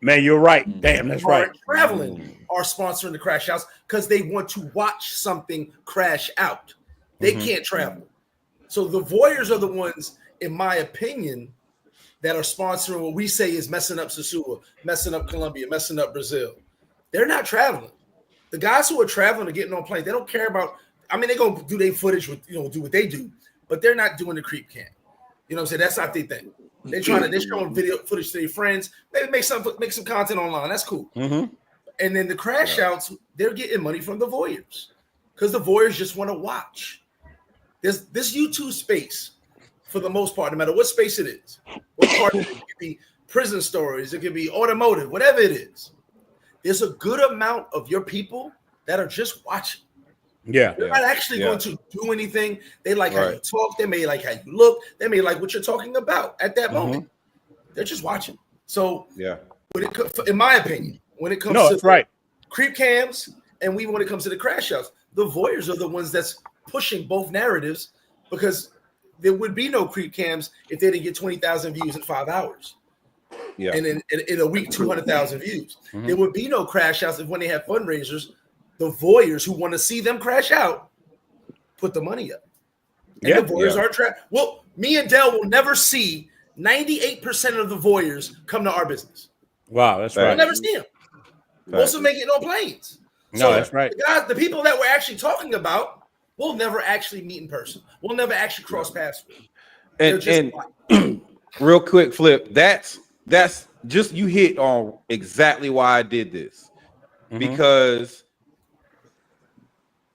Speaker 3: Man, you're right. Damn, that's right.
Speaker 7: Traveling are sponsoring the crash outs because they want to watch something crash out. They can't travel. So the voyeurs are the ones, in my opinion, that are sponsoring what we say is messing up Sosua, messing up Colombia, messing up Brazil. They're not traveling. The guys who are traveling are getting on planes. They don't care about, they're going to do their footage with, do what they do, but they're not doing the Creep Cam. You know what I'm saying? That's not their thing. They're showing video footage to their friends. Maybe make some content online. That's cool. And then the crash outs, they're getting money from the voyeurs because the voyeurs just want to watch. There's this YouTube space, for the most part, no matter what space it is. What part it could be prison stories, it could be automotive, whatever it is. There's a good amount of your people that are just watching.
Speaker 3: Yeah,
Speaker 7: they're not actually going to do anything. They like how you talk. They may like how you look. They may like what you're talking about at that moment. They're just watching. So, in my opinion, when it comes to Creep Cams and when it comes to the crash outs, the voyeurs are the ones that's pushing both narratives because there would be no Creep Cams if they didn't get 20,000 views in 5 hours. Yeah, and in a week, 200,000 views. There would be no crash outs if when they have fundraisers. The voyeurs who want to see them crash out put the money up. And the voyeurs aren't well, me and Dell will never see 98% of the voyeurs come to our business.
Speaker 3: Wow, that's right.
Speaker 7: We'll never see them. Most of them make it on planes.
Speaker 3: No, that's right.
Speaker 7: The people that we're actually talking about, we'll never actually meet in person. We'll never actually cross paths with.
Speaker 1: And real quick, Flip, that's just you hit on exactly why I did this. Because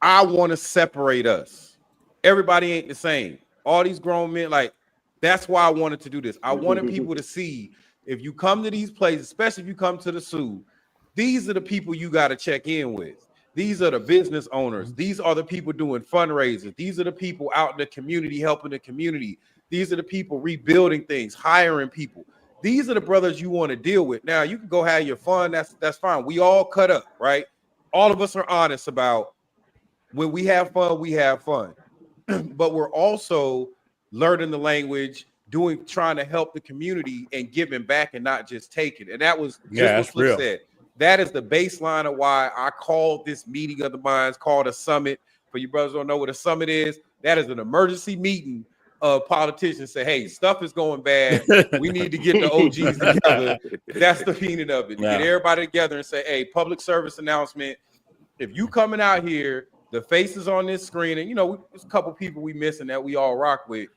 Speaker 1: I want to separate us. Everybody ain't the same. All these grown men, that's why I wanted to do this. I wanted people to see if you come to these places, especially if you come to the zoo, these are the people you got to check in with. These are the business owners. These are the people doing fundraisers. These are the people out in the community helping the community. These are the people rebuilding things, hiring people. These are the brothers you want to deal with. Now, you can go have your fun. That's fine. We all cut up, right? All of us are honest about when we have fun, we have fun. But we're also learning the language, trying to help the community and giving back and not just taking. And that was just what Flip said. That is the baseline of why I called this meeting of the minds, called a summit. For you brothers who don't know what a summit is, that is an emergency meeting of politicians say, hey, stuff is going bad. We need to get the OGs together. That's the meaning of it. Get everybody together and say, hey, public service announcement. If you coming out here, the faces on this screen, and there's a couple people we missing that we all rock with.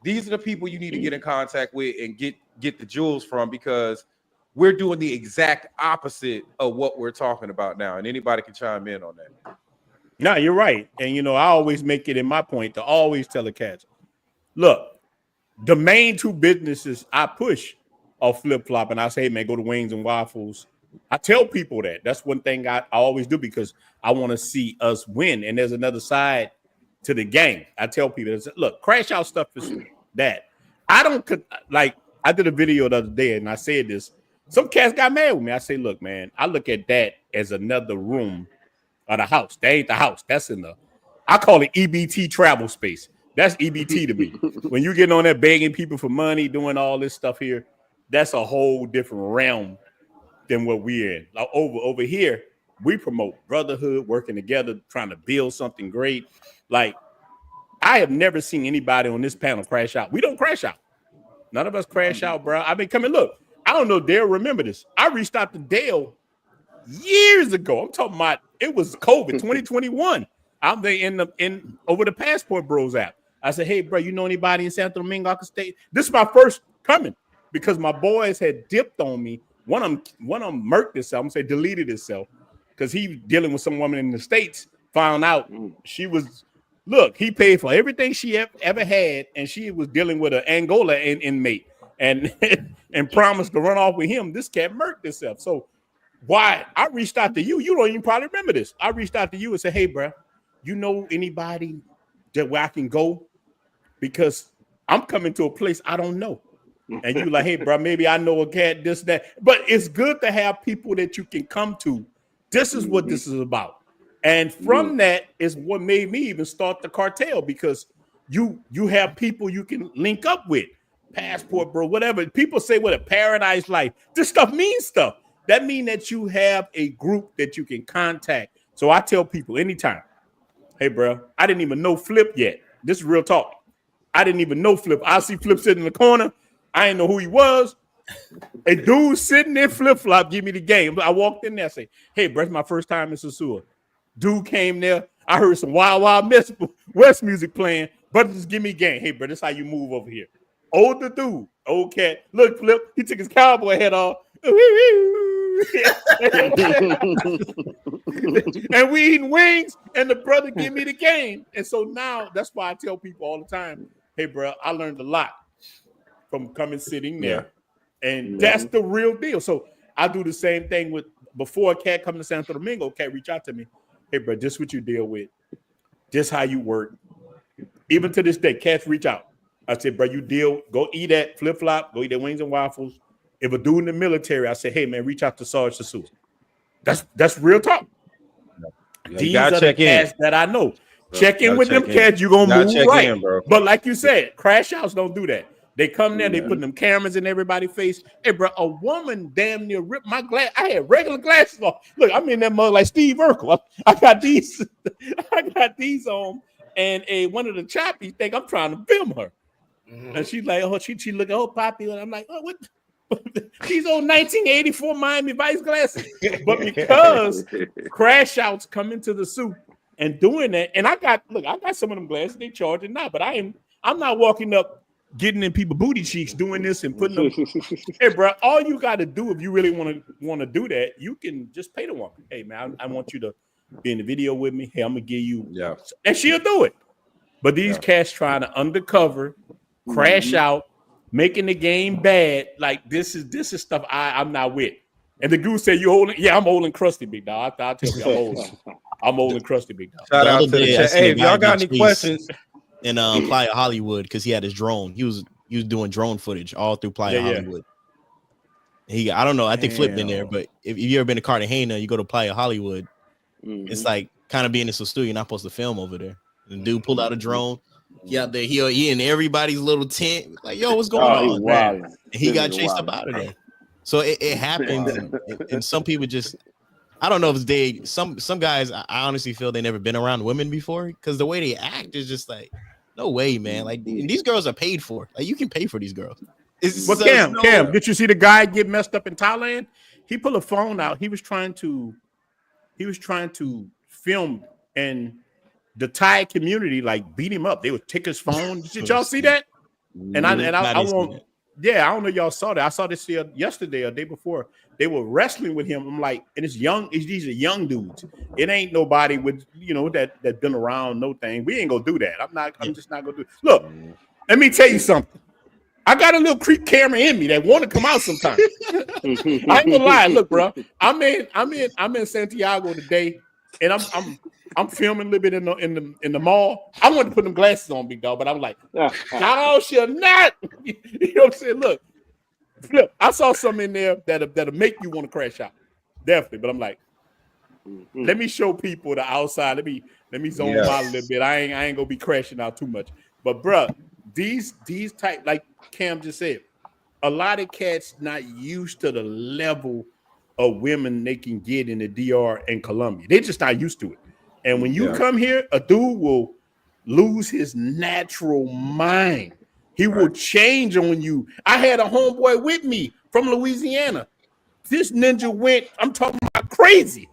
Speaker 1: These are the people you need to get in contact with and get the jewels from, because we're doing the exact opposite of what we're talking about now. And anybody can chime in on that.
Speaker 3: No, you're right. And, I always make it in my point to always tell the cats, look, the main two businesses I push are flip-flop. And I say, hey, man, go to Wings and Waffles. I tell people that. That's one thing I always do, because I want to see us win. And there's another side to the game. I tell people, look, crash out stuff is that. I don't like. I did a video the other day and I said this. Some cats got mad with me. I say, look, man, I look at that as another room of the house. That ain't the house. That's I call it EBT travel space. That's EBT to me. When you get on there begging people for money, doing all this stuff here, that's a whole different realm than what we're in. Like over here, we promote brotherhood, working together, trying to build something great. Like, I have never seen anybody on this panel crash out. We don't crash out. None of us crash out, bro. I've been coming. Look, I don't know if Dale remember this. I reached out to Dale years ago. I'm talking about, it was COVID 2021. I'm there in over the Passport Bros app. I said, hey, bro, you know anybody in Santo Domingo I can stay? This is my first coming, because my boys had dipped on me. One of them murked himself. I'm gonna say deleted himself, because he dealing with some woman in the States. Found out she was. Look, he paid for everything she ever had, and she was dealing with an Angola inmate, and and promised to run off with him. This cat murked himself. So why I reached out to you? You don't even probably remember this. I reached out to you and said, hey, bro, you know anybody where I can go? Because I'm coming to a place I don't know. And you like, hey, bro, maybe I know a cat, this, that. But it's good to have people that you can come to. This is what this is about. And from that is what made me even start the cartel, because you have people you can link up with. Passport, bro, whatever. People say what a paradise life. This stuff means stuff. That means that you have a group that you can contact. So I tell people anytime, hey, bro, I didn't even know Flip yet. This is real talk. I didn't even know Flip. I see Flip sitting in the corner. I didn't know who he was. A dude sitting there, flip-flop, give me the game. I walked in there, say, hey, bro, it's my first time in Sosua. Dude came there. I heard some Wild Wild West music playing. Brother, just give me game. Hey, bro, this is how you move over here. Older dude, old cat. Look, Flip, he took his cowboy hat off. And we eating wings, and the brother give me the game. And so now that's why I tell people all the time, hey, bro, I learned a lot from coming sitting there. And that's the real deal. So I do the same thing with, before a cat come to Santo Domingo, cat reach out to me. Hey, bro, this what you deal with. This how you work. Even to this day, cats reach out. I said, bro, go eat at flip-flop, go eat at Wings and Waffles. If a dude in the military, I say, hey, man, reach out to Sarge Sosua. That's real talk. These are the cats that I know. Check in with them cats, you're going to move right. But like you said, crash outs don't do that. They come there, they put them cameras in everybody's face. Hey, bro, a woman damn near ripped my glass. I had regular glasses on. Look, I'm in that mug like Steve Urkel. I got these on, and one of the choppies think I'm trying to film her. And she's like, oh, she look at her poppy, and I'm like, oh, what? These old 1984 Miami Vice glasses. But because crash outs come into the suit and doing that, and I got some of them glasses, they charging now, but I'm not walking up getting in people booty cheeks doing this and putting them. Hey, bro, all you got to do if you really want to do that, you can just pay the woman. Hey, man, I want you to be in the video with me. Hey, I'm gonna give you, and she'll do it. But these cats trying to undercover, crash out, making the game bad. Like this is stuff I'm not with. And the dude said, "You holding?" Yeah, I'm holding crusty, big dog. I'll tell you, I'm holding crusty, big dog.
Speaker 1: Shout out to the chat. Hey, if y'all got any questions,
Speaker 4: in Playa Hollywood because he had his drone. He was doing drone footage all through Playa Hollywood. I don't know. I think Flip been there, but if you ever been to Cartagena, you go to Playa Hollywood. It's like kind of being in some studio. You're not supposed to film over there. The dude pulled out a drone. He out there. He in everybody's little tent. Like, yo, what's going on?
Speaker 5: Man.
Speaker 4: And he got chased up out of there. So it happens, and some people just. I don't know if some guys. I honestly feel they never been around women before because the way they act is just like, no way, man. Like, and these girls are paid for. Like, you can pay for these girls.
Speaker 3: Cam, did you see the guy get messed up in Thailand? He pulled a phone out. He was trying to film, and the Thai community like beat him up. They would take his phone. Did y'all see that? And I won't. Yeah, I don't know if y'all saw that. I saw this yesterday or day before. They were wrestling with him. I'm like, and these are young dudes. It ain't nobody with that been around no thing. We ain't gonna do that. I'm just not gonna do it. Look, let me tell you something. I got a little creep camera in me that want to come out sometimes. I ain't gonna lie. Look, bro, I'm in Santiago today, and I'm filming a little bit in the mall. I wanted to put them glasses on, big dog, but I was like, "Thou shall not." You know what I'm saying? Look, I saw something in there that'll make you want to crash out, definitely. But I'm like, let me show people the outside. Let me zone out a little bit. I ain't gonna be crashing out too much. But bro, these type, like Cam just said, a lot of cats not used to the level of women they can get in the DR and Colombia. They're just not used to it. And when you come here, a dude will lose his natural mind. He will change on you. I had a homeboy with me from Louisiana. This ninja went, I'm talking about crazy.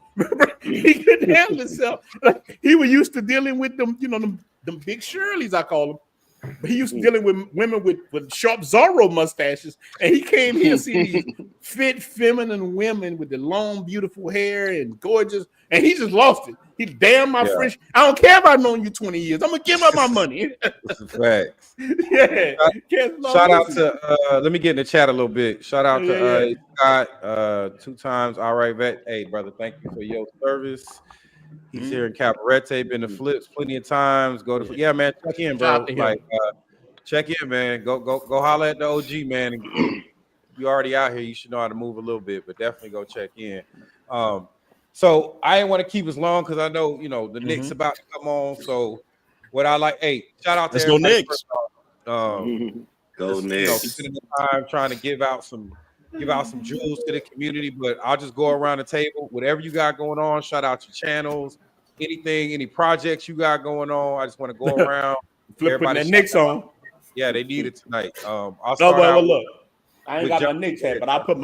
Speaker 3: He couldn't handle himself. Like, he was used to dealing with them, them big Shirleys, I call them. But he used to dealing with women with sharp Zorro mustaches. And he came here to see these fit, feminine women with the long, beautiful hair and gorgeous. And he just lost it. He damn my French. I don't care if I've known you 20 years. I'm gonna give up my money.
Speaker 1: That's a fact.
Speaker 3: Shout
Speaker 1: out to let me get in the chat a little bit. Shout out to Scott, 2 times. All right, vet. Hey, brother, thank you for your service. He's here in Cabarete, been to Flips plenty of times. Go to man, check in, bro. Like check in, man. Go holler at the OG, man. You already out here, you should know how to move a little bit, but definitely go check in. So I didn't want to keep as long because I know the Knicks about to come on. So what I like, shout out to
Speaker 4: go Knicks.
Speaker 6: Go Knicks.
Speaker 1: Spending the time trying to give out some jewels to the community, but I'll just go around the table. Whatever you got going on, shout out your channels, any projects you got going on. I just want to go around.
Speaker 3: Everybody that Knicks on.
Speaker 1: Yeah, they need it tonight.
Speaker 3: Look. I ain't got my Knicks hat, but I put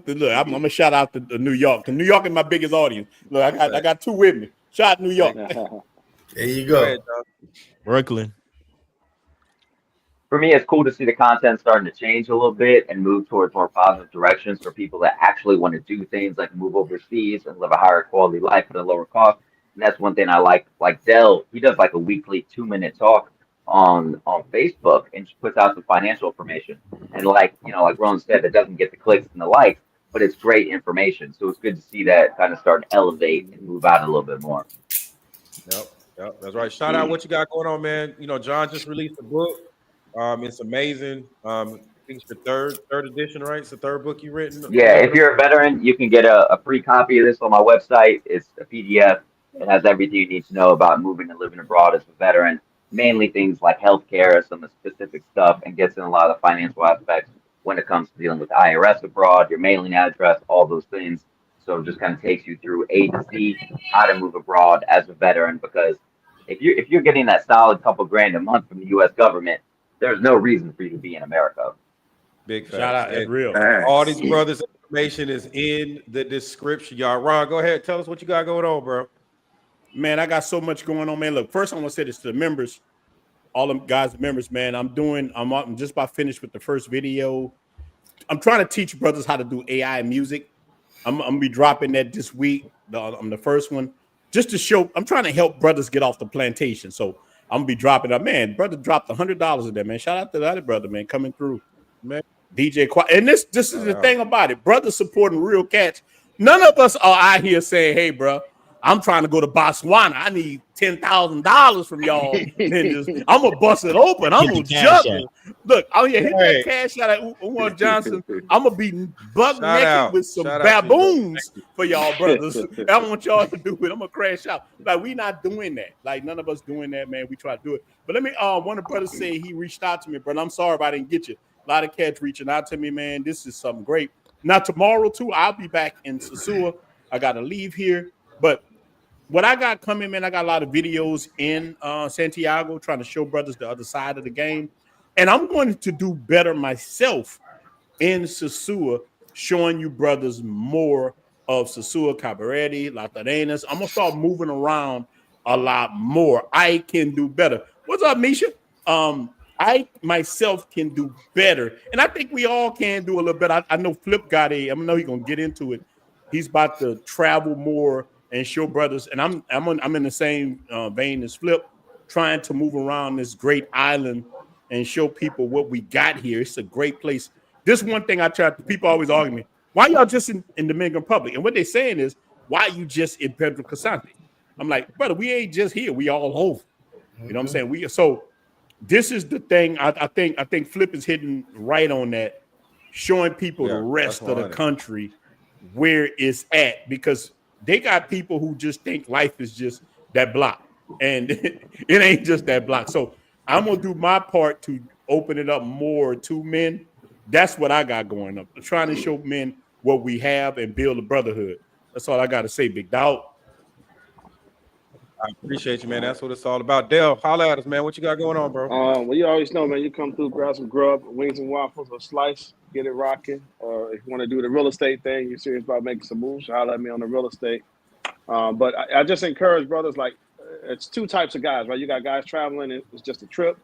Speaker 3: the look. I'm gonna shout out to New York. Cause New York is my biggest audience. Look, I got 2 with me. Shout out New York.
Speaker 7: There you go.
Speaker 1: Ahead,
Speaker 4: Brooklyn.
Speaker 2: For me, it's cool to see the content starting to change a little bit and move towards more positive directions for people that actually want to do things like move overseas and live a higher quality life at a lower cost. And that's one thing I like. Like Dell, he does like a weekly 2-minute talk on Facebook and just puts out some financial information. And like Ron said, it doesn't get the clicks and the likes, but it's great information. So it's good to see that kind of start to elevate and move out a little bit more.
Speaker 1: Yep, that's right. Shout out what you got going on, man. John just released a book. It's amazing. I think it's your third edition, right? It's the 3rd book you've written.
Speaker 2: Yeah, if you're a veteran, you can get a free copy of this on my website. It's a PDF. It has everything you need to know about moving and living abroad as a veteran. Mainly things like healthcare, some of the specific stuff, and gets in a lot of the financial aspects when it comes to dealing with IRS abroad, your mailing address, all those things. So it just kind of takes you through A to Z, how to move abroad as a veteran. Because if you're getting that solid couple grand a month from the U.S. government, there's no reason for you to be in America.
Speaker 1: Big
Speaker 3: shout out, it's real.
Speaker 1: All these brothers' information is in the description, y'all. Ron, go ahead, tell us what you got going on, bro.
Speaker 3: Man, I got so much going on, man. Look, first I want to say this to the members, all them guys, members, man. I'm just about finished with the first video. I'm trying to teach brothers how to do AI music. I'm gonna be dropping that this week. I'm the first one, just to show. I'm trying to help brothers get off the plantation. So I'm gonna be dropping up. Man, brother dropped $100 of that, man. Shout out to the other brother, man, coming through. Man, DJ Quiet. And this is the thing about it. Brothers supporting real cats. None of us are out here saying, hey, bro, I'm trying to go to Botswana. I need $10,000 from y'all. I'm gonna bust it open. I'm gonna juggle. Look, hit that cash out at Umar Johnson. I'm gonna be buck naked with some baboons for y'all brothers. I want y'all to do it. I'm gonna crash out. Like, we not doing that. Like, none of us doing that, man. We try to do it. But let me one of the brothers say he reached out to me, brother. I'm sorry if I didn't get you. A lot of cats reaching out to me, man. This is something great. Now, tomorrow, too, I'll be back in Sosua. I got to leave here. But what I got coming, man, I got a lot of videos in Santiago trying to show brothers the other side of the game. And I'm going to do better myself in Sosua, showing you brothers more of Sosua, Cabarete, La Tarenas. I'm going to start moving around a lot more. I can do better. What's up, Misha? I myself can do better, and I think we all can do a little better. I know Flip got I know he's gonna get into it. He's about to travel more and show brothers, and I'm in the same vein as Flip, trying to move around this great island and show people what we got here. It's a great place. This one thing I try to, people always argue me, why y'all just in Dominican Republic? And what they're saying is, why you just in Pedro Casante? I'm like, brother, we ain't just here. We all over. You know what I'm saying? This is the thing. I think Flip is hitting right on that, showing people the rest of the country where it's at, because they got people who just think life is just that block, and it ain't just that block. So I'm gonna do my part to open it up more to men. That's what I got going up. Trying to show men what we have and build a brotherhood. That's all I got to say, Big Dog.
Speaker 1: I appreciate you, man. That's what it's all about. Dale, holla at us, man. What you got going on, bro?
Speaker 5: Well, you always know, man. You come through, grab some grub, wings and waffles, or slice, get it rocking. Or if you want to do the real estate thing, you're serious about making some moves, holla at me on the real estate. But I just encourage brothers, like, it's two types of guys, right? You got guys traveling, and it's just a trip.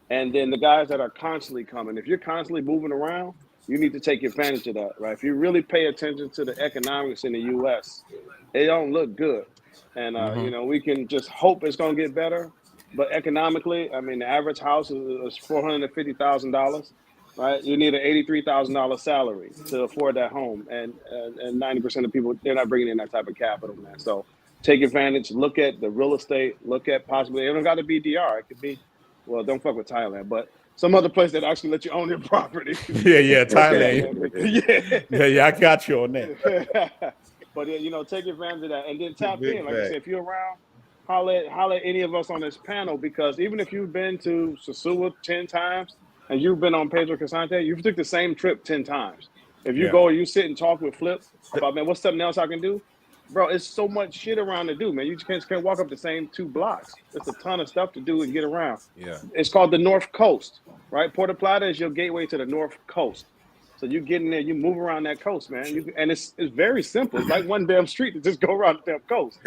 Speaker 5: And then the guys that are constantly coming. If you're constantly moving around, you need to take advantage of that, right? If you really pay attention to the economics in the U.S., it don't look good. And, we can just hope it's going to get better. But economically, I mean, the average house is $450,000, right? You need an $83,000 salary to afford that home. And 90% of people, they're not bringing in that type of capital, man. So take advantage, look at the real estate, look at possibly, it don't got to be DR. It could be, well, don't fuck with Thailand, but some other place that actually let you own your property.
Speaker 3: Yeah, Thailand. Yeah, I got you on that.
Speaker 5: But take advantage of that, and then tap in. Like I said, if you're around, holler at any of us on this panel, because even if you've been to Sosua 10 times and you've been on Pedro Casante, you've took the same trip 10 times. If you go and you sit and talk with Flip about, man, what's something else I can do? Bro, it's so much shit around to do, man. You just can't walk up the same 2 blocks. There's a ton of stuff to do and get around.
Speaker 1: Yeah.
Speaker 5: It's called the North Coast, right? Puerto Plata is your gateway to the North Coast. So you get in there, you move around that coast, man. And it's very simple. It's like one damn street to just go around the damn coast.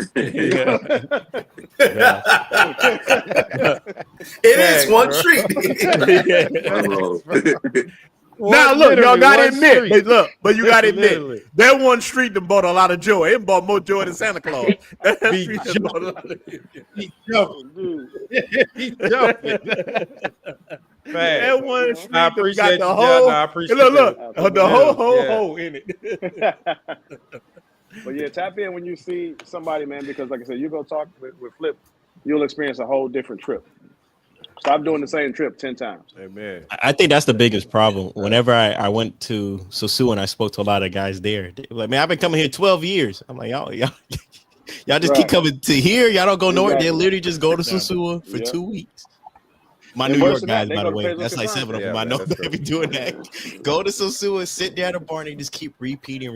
Speaker 7: It is one street.
Speaker 3: Now look, y'all gotta admit, but you gotta admit, that one street that bought a lot of joy. It bought more joy than Santa Claus. That street bought a lot of
Speaker 1: He's jumping.
Speaker 3: That one street
Speaker 1: I appreciate
Speaker 3: got the whole.
Speaker 1: I appreciate
Speaker 3: the whole in it.
Speaker 5: But yeah, tap in when you see somebody, man, because like I said, you go talk with Flip, you'll experience a whole different trip. Stop doing the same trip 10 times.
Speaker 1: Amen.
Speaker 4: I think that's the biggest problem. Whenever I went to Sosua and I spoke to a lot of guys there, like, man, I've been coming here 12 years. I'm like, y'all just keep coming to here. Y'all don't go nowhere. They literally just go to Sosua for 2 weeks. My New York guys, by the way, that's like 7 of them. I know they be doing that. Go to Sosua, sit down at a bar, and they just keep repeating.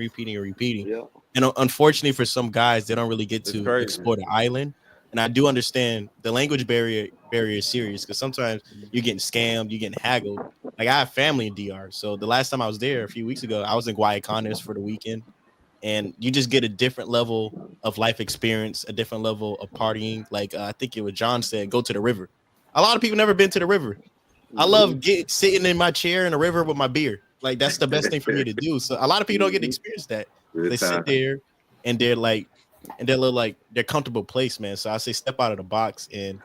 Speaker 5: Yeah.
Speaker 4: And unfortunately for some guys, they don't really get to explore the island. And I do understand the language barrier is serious, because sometimes you're getting scammed, you're getting haggled. Like, I have family in DR. So the last time I was there a few weeks ago, I was in Guayacanes for the weekend. And you just get a different level of life experience, a different level of partying. Like, I think it was John said, go to the river. A lot of people never been to the river. I love sitting in my chair in the river with my beer. Like, that's the best thing for me to do. So a lot of people don't get to experience that. They sit there and they're look like their comfortable place, man. So I say step out of the box and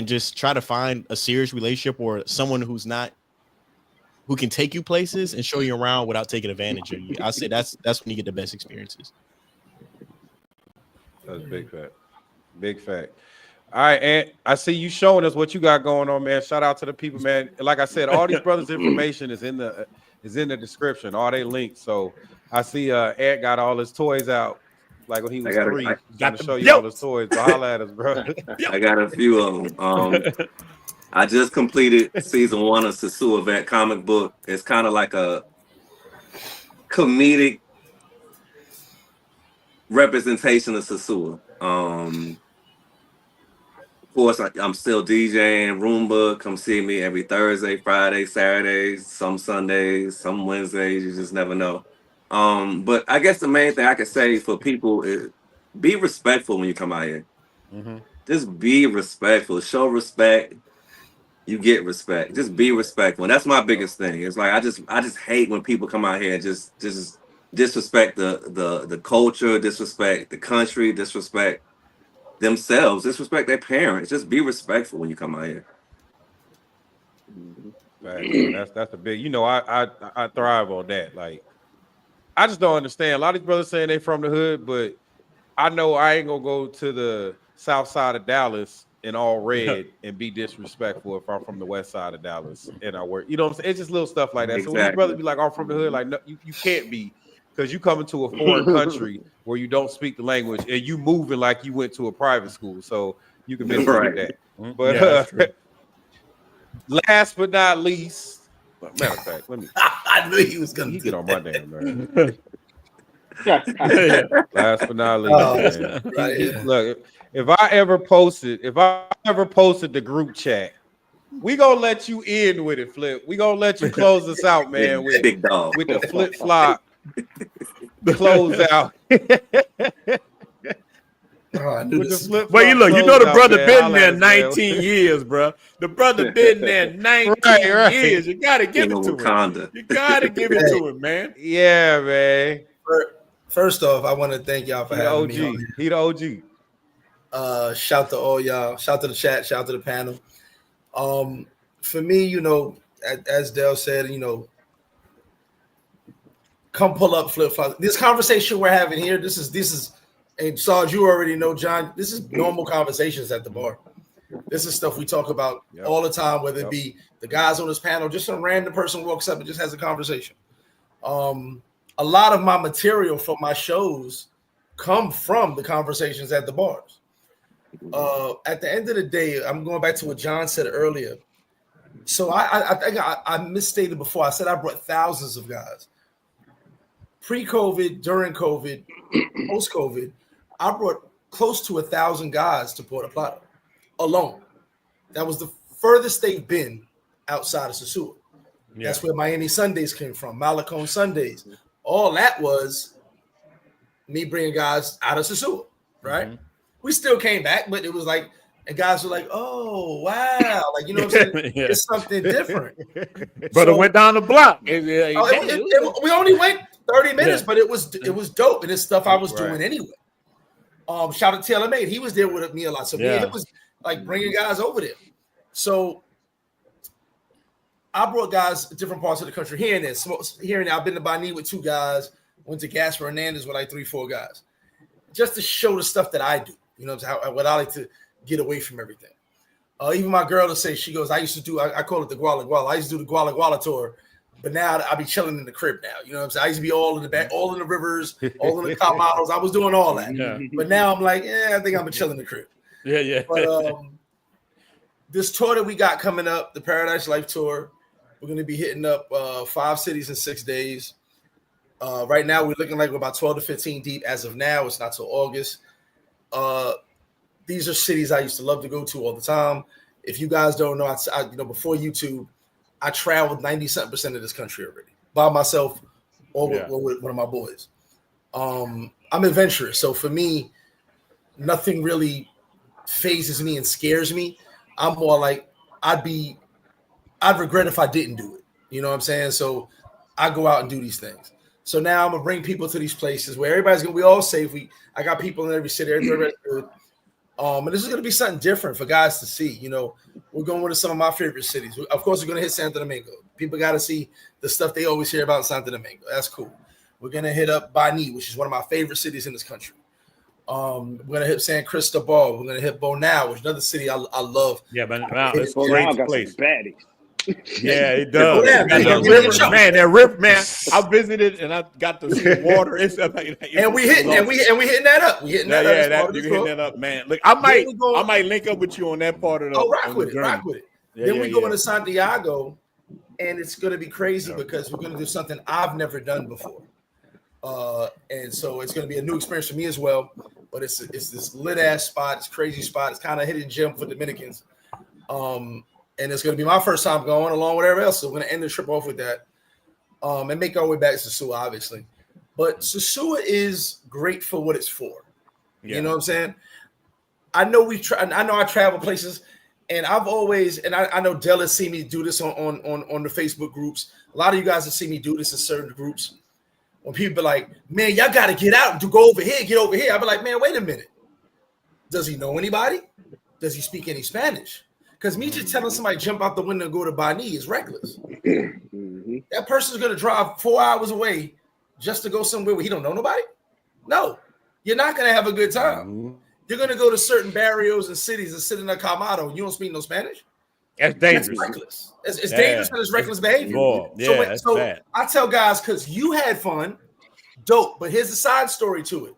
Speaker 4: just try to find a serious relationship or someone who can take you places and show you around without taking advantage of you. I say that's when you get the best experiences.
Speaker 1: That's big fact. Big fact. All right, and I see you showing us what you got going on, man. Shout out to the people, man. Like I said, all these brothers' information is in the description, all they links. So I see Ed got all his toys out like when he was
Speaker 6: I
Speaker 1: 3.
Speaker 6: got
Speaker 1: He's
Speaker 3: Got
Speaker 1: gonna
Speaker 3: the
Speaker 1: show you all his
Speaker 3: belts.
Speaker 1: toys, but holla at us, bro.
Speaker 6: I got a few of them. I just completed season 1 of Sosua Vet comic book. It's kind of like a comedic representation of Sosua. Of course, I'm still DJing Roomba. Come see me every Thursday, Friday, Saturdays, some Sundays, some Wednesdays. You just never know. But I guess the main thing I could say for people is be respectful when you come out here. Just be respectful. Show respect. You get respect. Just be respectful. And that's my biggest thing. It's like I just hate when people come out here and just disrespect the culture, disrespect the country, disrespect themselves, disrespect their parents. Just be respectful when you come out here.
Speaker 1: Right, man. That's a big. I thrive on that. Like, I just don't understand. A lot of these brothers saying they from the hood, but I know I ain't gonna go to the south side of Dallas in all red and be disrespectful if I'm from the west side of Dallas and I work. You know what I'm saying? It's just little stuff like that. So when these brothers be like, "I'm from the hood," like, no, you can't be, because you come into a foreign country where you don't speak the language and you moving like you went to a private school. So you can mistreat that. But last but not least, matter of fact, let me.
Speaker 7: I knew he was gonna
Speaker 1: get on my damn nerves. Last but not least, man. Look, if I ever posted the group chat, we gonna let you in with it, Flip. We gonna let you close us out, man, with
Speaker 6: big dog
Speaker 1: with the flip flop close out.
Speaker 3: But you look, you know the brother been there 19 years, bro. The brother been there 19 years. You gotta give it to him. You gotta give it to him, man.
Speaker 1: Yeah, man.
Speaker 7: First off, I want to thank y'all for having me on.
Speaker 1: He the OG.
Speaker 7: Shout to all y'all. Shout to the chat. Shout to the panel. For me, as Dale said, come pull up flip flop. This conversation we're having here, this is, and Sarge, you already know, John. This is normal conversations at the bar. This is stuff we talk about all the time, whether it be the guys on this panel, just some random person walks up and just has a conversation. A lot of my material from my shows come from the conversations at the bars. At the end of the day, I'm going back to what John said earlier. So I think I misstated before. I said I brought thousands of guys. Pre-COVID, during COVID, post-COVID, I brought close to 1,000 guys to Puerto Plata alone. That was the furthest they've been outside of Sosua. Yeah. That's where Miami Sundays came from, Malecon Sundays. All that was me bringing guys out of Sosua, right? Mm-hmm. We still came back, but it was like, and guys were like, "Oh, wow!" Like, you know what I'm saying? It's something different.
Speaker 3: But it went down the block.
Speaker 7: We only went 30 minutes, but it was dope, and it's stuff I was doing anyway. Shout out to Taylor Made. He was there with me a lot, so it was like bringing guys over there. So I brought guys to different parts of the country here and there. Here and there, I've been to Bani with 2 guys. Went to Gasper Hernandez with like 3-4 guys, just to show the stuff that I do. You know what I like to get away from everything. Even my girl to say, she goes, I call it the Guala Guala. I used to do the Guala Guala tour, but now I be chilling in the crib now. You know what I'm saying? I used to be all in the back, all in the rivers, all in the top models. I was doing all that. Yeah. But now I'm like, I think I'm gonna chill in the crib.
Speaker 3: Yeah.
Speaker 7: But this tour that we got coming up, the Paradise Life Tour, we're gonna be hitting up 5 cities in 6 days. Right now, we're looking like we're about 12 to 15 deep as of now. It's not till August. These are cities I used to love to go to all the time. If you guys don't know, I before YouTube, I traveled 90% of this country already by myself or with one of my boys. I'm adventurous, so for me, nothing really phases me and scares me. I'm more like I'd regret if I didn't do it. You know what I'm saying? So I go out and do these things. So now I'm gonna bring people to these places where everybody's gonna be all safe. I got people in every city, everybody's good. And this is gonna be something different for guys to see. We're going to some of my favorite cities. Of course, we're gonna hit Santo Domingo. People got to see the stuff they always hear about in Santo Domingo. That's cool. We're gonna hit up Bani, which is one of my favorite cities in this country. We're gonna hit San Cristobal. We're gonna hit Bonao, which is another city I love.
Speaker 3: Yeah, but wow, it's a
Speaker 5: Well,
Speaker 3: great
Speaker 5: now I got
Speaker 3: place.
Speaker 5: some baddies.
Speaker 3: Yeah, it does.
Speaker 7: Yeah,
Speaker 3: Got
Speaker 7: man,
Speaker 3: the
Speaker 7: yeah,
Speaker 3: river,
Speaker 7: yeah.
Speaker 3: man. That river, man. I visited and I got to see water. It's
Speaker 7: And we hitting that up. We hitting that up. It's part of
Speaker 3: you
Speaker 7: the
Speaker 3: hitting
Speaker 7: tour.
Speaker 3: that up, man. Look, I might link up with you on that part of the.
Speaker 7: Oh, rock
Speaker 3: on
Speaker 7: with
Speaker 3: the
Speaker 7: it,
Speaker 3: journey.
Speaker 7: rock with it.
Speaker 3: Yeah,
Speaker 7: Then
Speaker 3: yeah,
Speaker 7: we go
Speaker 3: yeah.
Speaker 7: into Santiago, and it's gonna be crazy because we're gonna do something I've never done before. And so it's gonna be a new experience for me as well. But it's this lit ass spot, it's crazy spot, it's kind of hidden gem for Dominicans. And it's gonna be my first time going along with everybody else. So we're gonna end the trip off with that. And make our way back to Sosua, obviously. But Sosua is great for what it's for.
Speaker 3: Yeah.
Speaker 7: You know what I'm saying? I know I travel places, and I've always, and I know Dell has seen me do this on the Facebook groups. A lot of you guys have seen me do this in certain groups. When people be like, man, y'all got to get out and go over here, get over here. I'll be like, man, wait a minute. Does he know anybody? Does he speak any Spanish? Because me just telling somebody jump out the window and go to Bani is reckless. That person's going to drive 4 hours away just to go somewhere where he don't know nobody? No, you're not going to have a good time. You're going to go to certain barrios and cities and sit in a Camado and you don't speak no Spanish?
Speaker 3: That's dangerous.
Speaker 7: That's reckless. It's dangerous and it's reckless behavior.
Speaker 3: That's bad.
Speaker 7: I tell guys, because you had fun, dope. But here's the side story to it.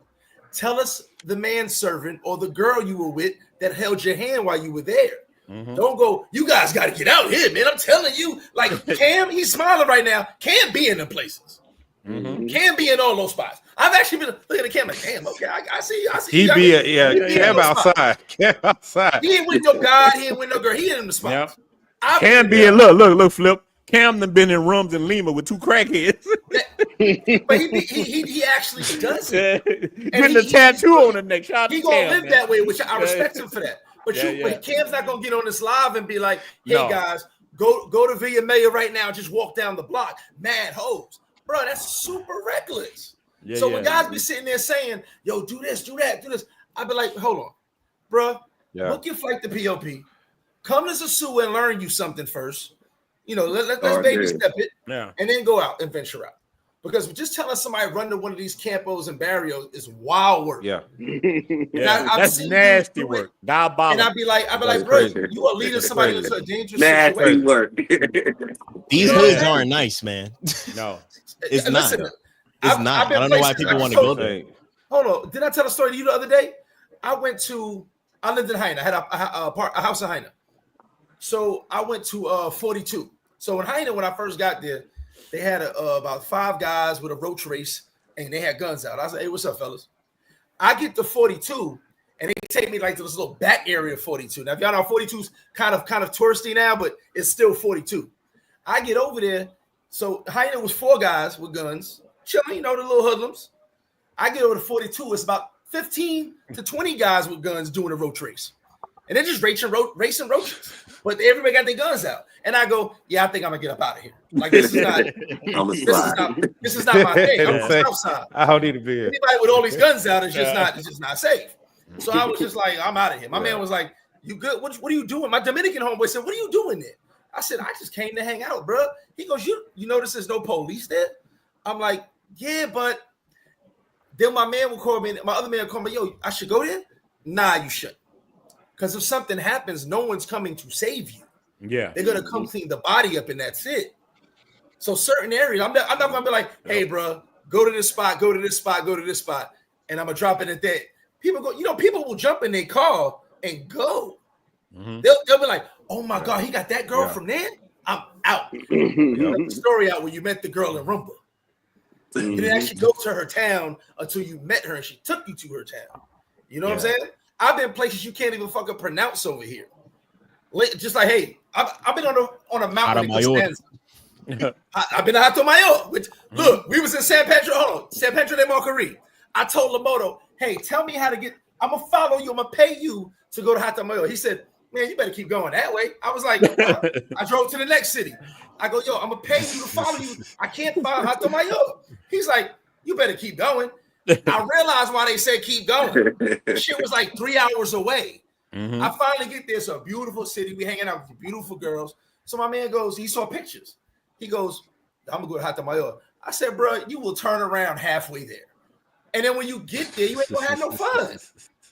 Speaker 7: Tell us the manservant or the girl you were with that held your hand while you were there. Don't go, you guys got to get out here, man. I'm telling you, like Cam, he's smiling right now. Cam be in them places. Cam be in all those spots. I've actually been looking at Cam like, damn, okay, I see.
Speaker 1: He be Cam outside. Cam outside.
Speaker 7: He ain't with no guy. He ain't with no girl. He in the spots.
Speaker 3: Yep. Cam be in, look, Flip. Cam done been in rooms in Lima with two crackheads.
Speaker 7: But he actually does it.
Speaker 3: Getting a tattoo on the neck. Shout out
Speaker 7: He
Speaker 3: to
Speaker 7: gonna
Speaker 3: Cam,
Speaker 7: live
Speaker 3: man.
Speaker 7: that way, which I respect him for that. But but Cam's not gonna get on this live and be like, hey guys, go to Villa Maya right now, just walk down the block. Mad hoes. Bro, that's super reckless. When guys be sitting there saying, yo, do this, do that, do this, I'd be like, hold on, bro. Book your flight to POP. Come to Sosua and learn you something first. You know, let's baby step it, and then go out and venture out. Because just telling somebody run to one of these campos and barrios is wild work.
Speaker 3: That's nasty work. Diabolical.
Speaker 7: And I'd be like, bro,
Speaker 1: crazy.
Speaker 7: you are leading somebody into a dangerous
Speaker 6: Nasty
Speaker 7: situation.
Speaker 6: work.
Speaker 4: These hoods aren't nice, man.
Speaker 3: No,
Speaker 4: it's not.
Speaker 7: Listen,
Speaker 4: It's not. I don't know why people want to go there.
Speaker 7: Hold on. Did I tell a story to you the other day? I lived in Haina. I had a house in Haina. So I went to 42. So in Haina, when I first got there, they had about 5 guys with a roach race, and they had guns out. I was like, hey, what's up, fellas? I get to 42, and they take me like to this little back area of 42. Now, if y'all know, 42's kind of touristy now, but it's still 42. I get over there. So Haina was 4 guys with guns, chilling, you know, the little hoodlums. I get over to 42. It's about 15 to 20 guys with guns doing a roach race. And they're just racing roaches. But everybody got their guns out. And I go, yeah, I think I'm going to get up out of here. Like, this is not my thing. I'm on the south side.
Speaker 1: I don't need to be here.
Speaker 7: Anybody with all these guns out is just not safe. So I was just like, I'm out of here. My man was like, you good? What are you doing? My Dominican homeboy said, what are you doing there? I said, I just came to hang out, bro. He goes, you notice there's no police there? I'm like, yeah, but then my man will call me. My other man will call me, yo, I should go there? Nah, you shouldn't. Because if something happens, no one's coming to save you.
Speaker 3: Yeah.
Speaker 7: They're going to come clean the body up and that's it. So certain areas, I'm not going to be like, hey, bro, go to this spot, go to this spot, go to this spot. And I'm going to drop it at that. People will jump in their car and go. They'll be like, oh my God, he got that girl from there? I'm out. The story out where you met the girl in Rumba. You didn't actually go to her town until you met her and she took you to her town. You know what I'm saying? I've been places you can't even fucking pronounce over here. Just like, hey, I've been on a mountain in Costanza. I've been to Hato Mayor. Which, look, we was in San Pedro de Marcari. I told Lamoto, hey, tell me how to get, I'm going to follow you. I'm going to pay you to go to Hato Mayor. He said, man, you better keep going that way. I was like, I drove to the next city. I go, yo, I'm going to pay you to follow you. I can't find Hato Mayor. He's like, you better keep going. I realized why they said keep going. Shit was like 3 hours away. I finally get there. It's a beautiful city. We hanging out with beautiful girls. So my man goes, he saw pictures. He goes, I'm going to go to Hato Mayor. I said, bro, you will turn around halfway there. And then when you get there, you ain't gonna have no fun.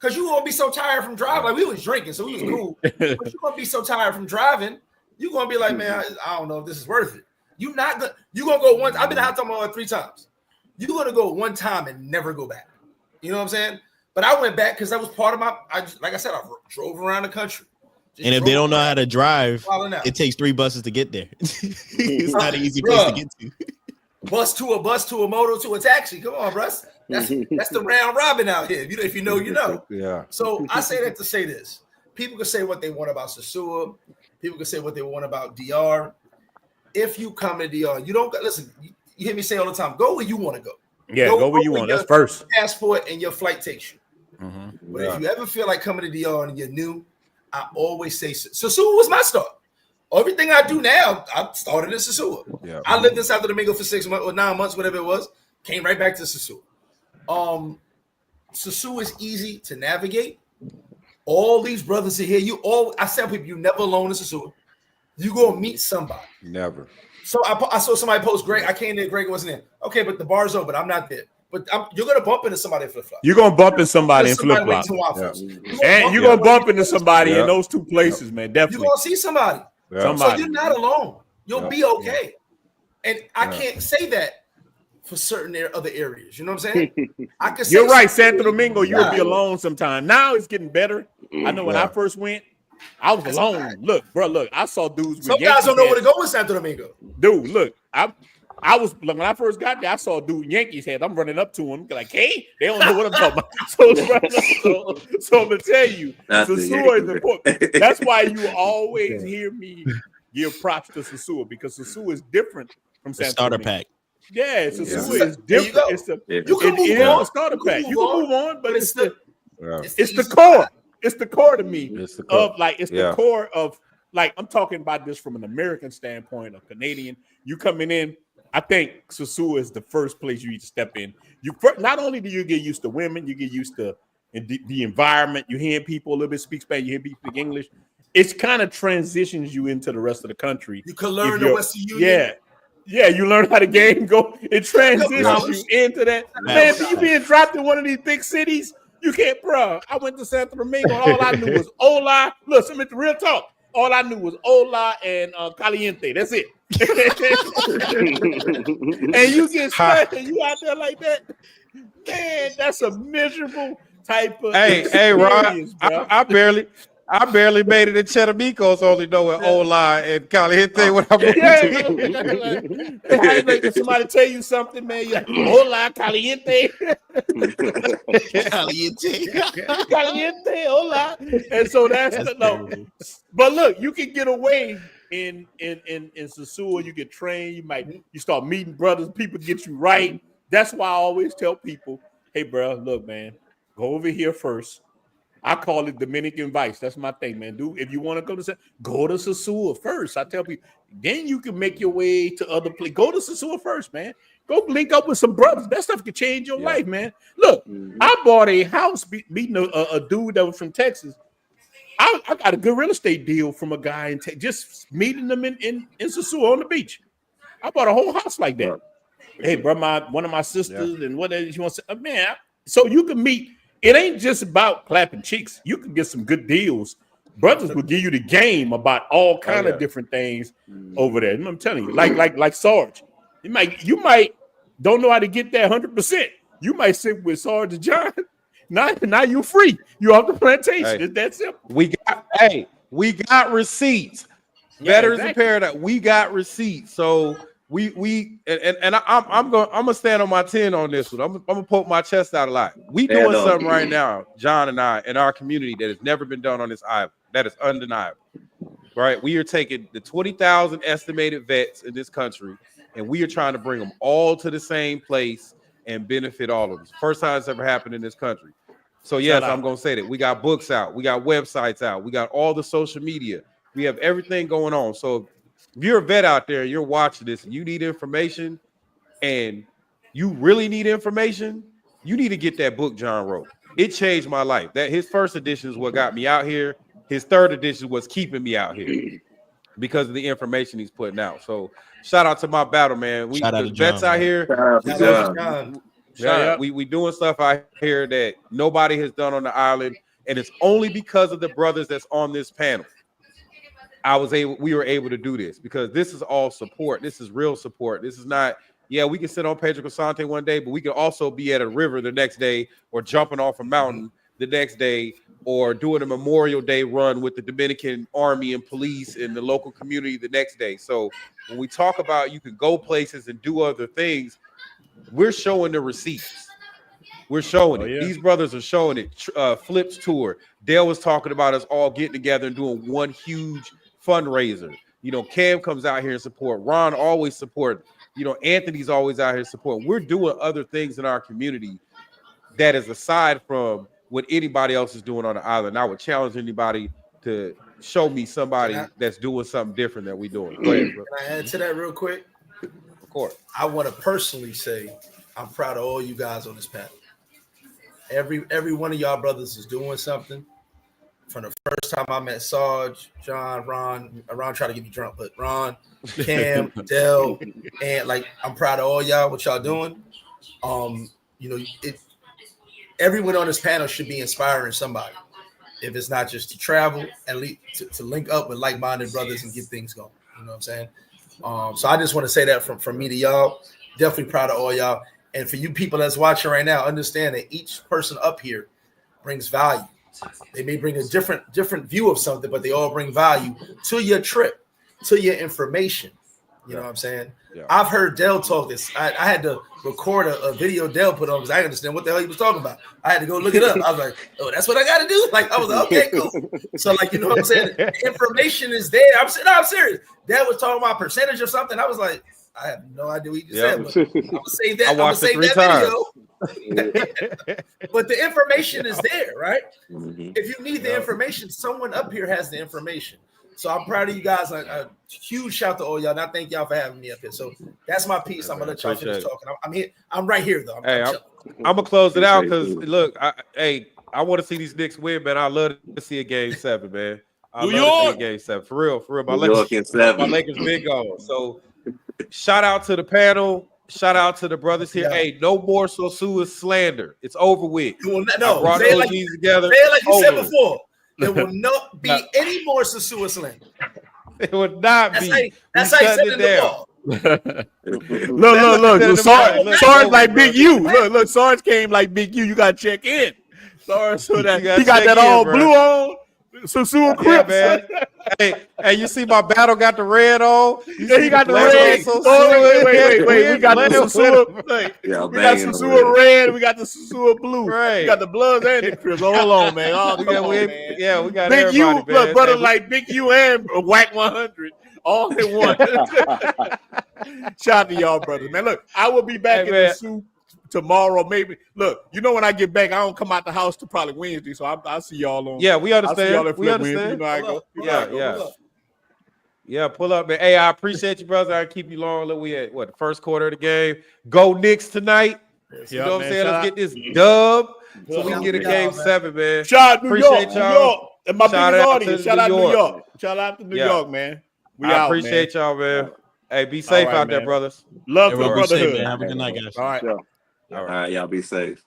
Speaker 7: Because you're gonna be so tired from driving. Like we was drinking, so we was cool. But you're gonna be so tired from driving, you're gonna be like, man, I don't know if this is worth it. You're gonna go once. I've been out to 3 times. You're gonna go one time and never go back. You know what I'm saying? But I went back because that was part of like I said, I drove around the country.
Speaker 4: And if they don't know how to drive, it takes 3 buses to get there. It's not an easy place to get to.
Speaker 7: Bus to a moto to a taxi. Come on, bro. That's the round robin out here. If you know, you know.
Speaker 1: Yeah.
Speaker 7: So I say that to say this. People can say what they want about Sosua. People can say what they want about DR. If you come to DR, you don't listen. You hear me say all the time, go where you want to go.
Speaker 3: Yeah, go where you want. That's first.
Speaker 7: Passport and your flight takes you.
Speaker 3: Mm-hmm.
Speaker 7: But if you ever feel like coming to DR and you're new, I always say Sosua was my start. Everything I do now, I started in Sosua.
Speaker 1: Yeah.
Speaker 7: I lived in Santo Domingo for 6 months or 9 months, whatever it was. Came right back to Sosua. Sosua is easy to navigate. All these brothers are here. I tell people, you never alone in Sosua. You gonna meet somebody.
Speaker 1: Never.
Speaker 7: So I saw somebody post Greg. I came there. Greg wasn't there. Okay, but the bar's open. I'm not there. But you're gonna bump into somebody in flip flop.
Speaker 3: You're gonna bump into somebody in flip flop. And you're gonna bump into somebody in those 2 places, man. Definitely.
Speaker 7: You're gonna see somebody.
Speaker 1: Yeah.
Speaker 7: So you're not alone. You'll be okay. And I can't say that for certain other areas. You know what I'm saying? I can say
Speaker 3: you're right, Santo Domingo, you'll be alone sometime. Now it's getting better. I know when I first went, I was alone. Look, bro, I saw dudes with
Speaker 7: some guys don't know where to go in Santo Domingo.
Speaker 3: Dude, look, I was when I first got there, I saw a dude in Yankees head. I'm running up to him like, hey, they don't know what I'm talking about. So I'm gonna tell you, Sosua is important. That's why you always hear me give props to Sosua, because Sosua is different from Santo
Speaker 4: starter
Speaker 3: Domingo.
Speaker 4: pack.
Speaker 3: Yeah, Sosua is different.
Speaker 7: You can move on.
Speaker 3: A starter pack. You can move on, but it's the
Speaker 7: core.
Speaker 3: core. It's the core to me
Speaker 1: the core.
Speaker 3: the core of, like, I'm talking about this from an American standpoint, a Canadian. You coming in, I think Sosua is the first place you need to step in. Not only do you get used to women, you get used to the environment. You hear people a little bit speak Spanish, you hear people speak English. It's kind of transitions you into the rest of the country.
Speaker 7: You can learn the Western Union.
Speaker 3: Yeah, you learn how the game go. It transitions you into that. Man, if you being dropped in one of these big cities, you can't, bro. I went to Santo Domingo and all I knew was hola. Look, some real talk. All I knew was hola and caliente. That's it. And you get stuck and you out there like that. Man, that's a miserable type of
Speaker 1: Hey, Ron, I barely made it in Chetamicos, only knowing hola and caliente when I'm
Speaker 3: How make somebody tell you something, man? You're like, hola, caliente. Caliente, hola. And so that's the no. But look, you can get away in Sosua. You get trained. You start meeting brothers. People get you right. That's why I always tell people, hey, bro, look, man, go over here first. I call it Dominican Vice. That's my thing, man. Dude, if you want to go to Sosua first. I tell people, then you can make your way to other places. Go to Sosua first, man. Go link up with some brothers. That stuff can change your life, man. Look, I bought a house meeting a dude that was from Texas. I got a good real estate deal from a guy in Texas, just meeting them in Sosua on the beach. I bought a whole house like that. Hey, bro, one of my sisters and whatever she wants to, man. So you can meet. It ain't just about clapping cheeks. You can get some good deals. Brothers will give you the game about all kind of different things over there. And I'm telling you, like Sarge, you might don't know how to get that 100%. You might sit with Sarge and John. Now you free. You off the plantation.
Speaker 1: Hey,
Speaker 3: it's that simple.
Speaker 1: We got receipts. Veterans in Paradise. We got receipts. So I'm gonna stand on my 10 on this one. I'm gonna poke my chest out a lot. We doing something right now, John and I, in our community that has never been done on this island. That is undeniable. Right? We are taking the 20,000 estimated vets in this country, and we are trying to bring them all to the same place and benefit all of them. First time it's ever happened in this country. So yes, I'm gonna say that we got books out, we got websites out, we got all the social media, we have everything going on. So if you're a vet out there, you're watching this, and you need information, and you really need information, you need to get that book John wrote. It changed my life. That his first edition is what got me out here. His third edition was keeping me out here because of the information he's putting out. So shout out to my battle, man. The vets out here.
Speaker 3: Yeah.
Speaker 1: We doing stuff out here that nobody has done on the island, and it's only because of the brothers that's on this panel. We were able to do this because this is all support. This is real support. This is not, we can sit on Pedro Casante one day, but we can also be at a river the next day or jumping off a mountain the next day or doing a Memorial Day run with the Dominican Army and police in the local community the next day. So when we talk about you can go places and do other things, we're showing the receipts. We're showing it. These brothers are showing it. Flip's tour. Dale was talking about us all getting together and doing one huge fundraiser. You know, Cam comes out here and support. Ron always support. You know, Anthony's always out here support. We're doing other things in our community that is aside from what anybody else is doing on the island. I would challenge anybody to show me somebody that's doing something different that we're doing. Go ahead, bro.
Speaker 7: Can I add to that real quick?
Speaker 1: Of course.
Speaker 7: I want to personally say I'm proud of all you guys on this panel. Every one of y'all brothers is doing something. From the first time I met Sarge, John, Ron tried to get me drunk, but Ron, Cam, Dell, and like I'm proud of all y'all, what y'all doing. Everyone on this panel should be inspiring somebody. If it's not just to travel and to link up with like-minded brothers and get things going. You know what I'm saying? So I just want to say that from me to y'all. Definitely proud of all y'all. And for you people that's watching right now, understand that each person up here brings value. They may bring a different view of something, but they all bring value to your trip, to your information. You know what I'm saying? Yeah. I've heard Dell talk this. I had to record a video Dell put on because I didn't understand what the hell he was talking about. I had to go look it up. I was like, oh, that's what I got to do? Like, I was like, okay, cool. So, like, you know what I'm saying? The information is there. I'm serious. Dell was talking about percentage or something. I was like, I have no idea what you just said, but I'm gonna save that.
Speaker 1: I watched it 3
Speaker 7: video. But the information is there, right? If you need the information, someone up here has the information. So I'm proud of you guys. A huge shout to all y'all. And I thank y'all for having me up here. So that's my piece. I'm gonna let y'all finish talking. I'm here. I'm right here though.
Speaker 1: I'm gonna close it out because look, I want to see these Knicks win, man. I love to see a game 7, man. I love to see a game 7 for real. My Lakers big on. So shout out to the panel. Shout out to the brothers here. Yeah. Hey, no more Sosua slander. It's over with.
Speaker 7: No,
Speaker 1: say it together.
Speaker 7: Say it like you said before. There will not be any more Sosua slander.
Speaker 1: It would not be.
Speaker 7: That's how you said it in the ball.
Speaker 3: Look. Sarge like Big U. Look, Sarge came like Big U. You got to check in. Sarge, so that he got that all blue on. Sosua Crips.
Speaker 1: Man. Hey, you see my battle got the red on?
Speaker 3: He got the red. Wait. We got the Sosua. We got Sosua red. We got the Sosua blue. Right. We got the Bloods and the Crips. Hold on, man.
Speaker 1: We got
Speaker 3: Big
Speaker 1: everybody,
Speaker 3: U,
Speaker 1: man.
Speaker 3: Look, brother, like Big U and Whack 100. All in one. Shout out to y'all, brothers, man. Look, I will be back in the soup tomorrow, maybe. Look, you know when I get back, I don't come out the house till probably Wednesday, so I'll see y'all on.
Speaker 1: Yeah, we understand.
Speaker 3: We understand. You know I go.
Speaker 1: Yeah, pull up, man. Hey, I appreciate you, brother. I keep you long. Look, we at the first quarter of the game. Go Knicks tonight. You know what I'm saying? Let's get this dub so we can get a game 7, man.
Speaker 3: Shout out New York. And my biggest audience. Shout out New York. Shout out to New York, man.
Speaker 1: I appreciate y'all, man. Hey, be safe out there, brothers.
Speaker 3: Love for Brotherhood.
Speaker 4: Have a good night, guys.
Speaker 3: All right.
Speaker 6: All right, y'all be safe.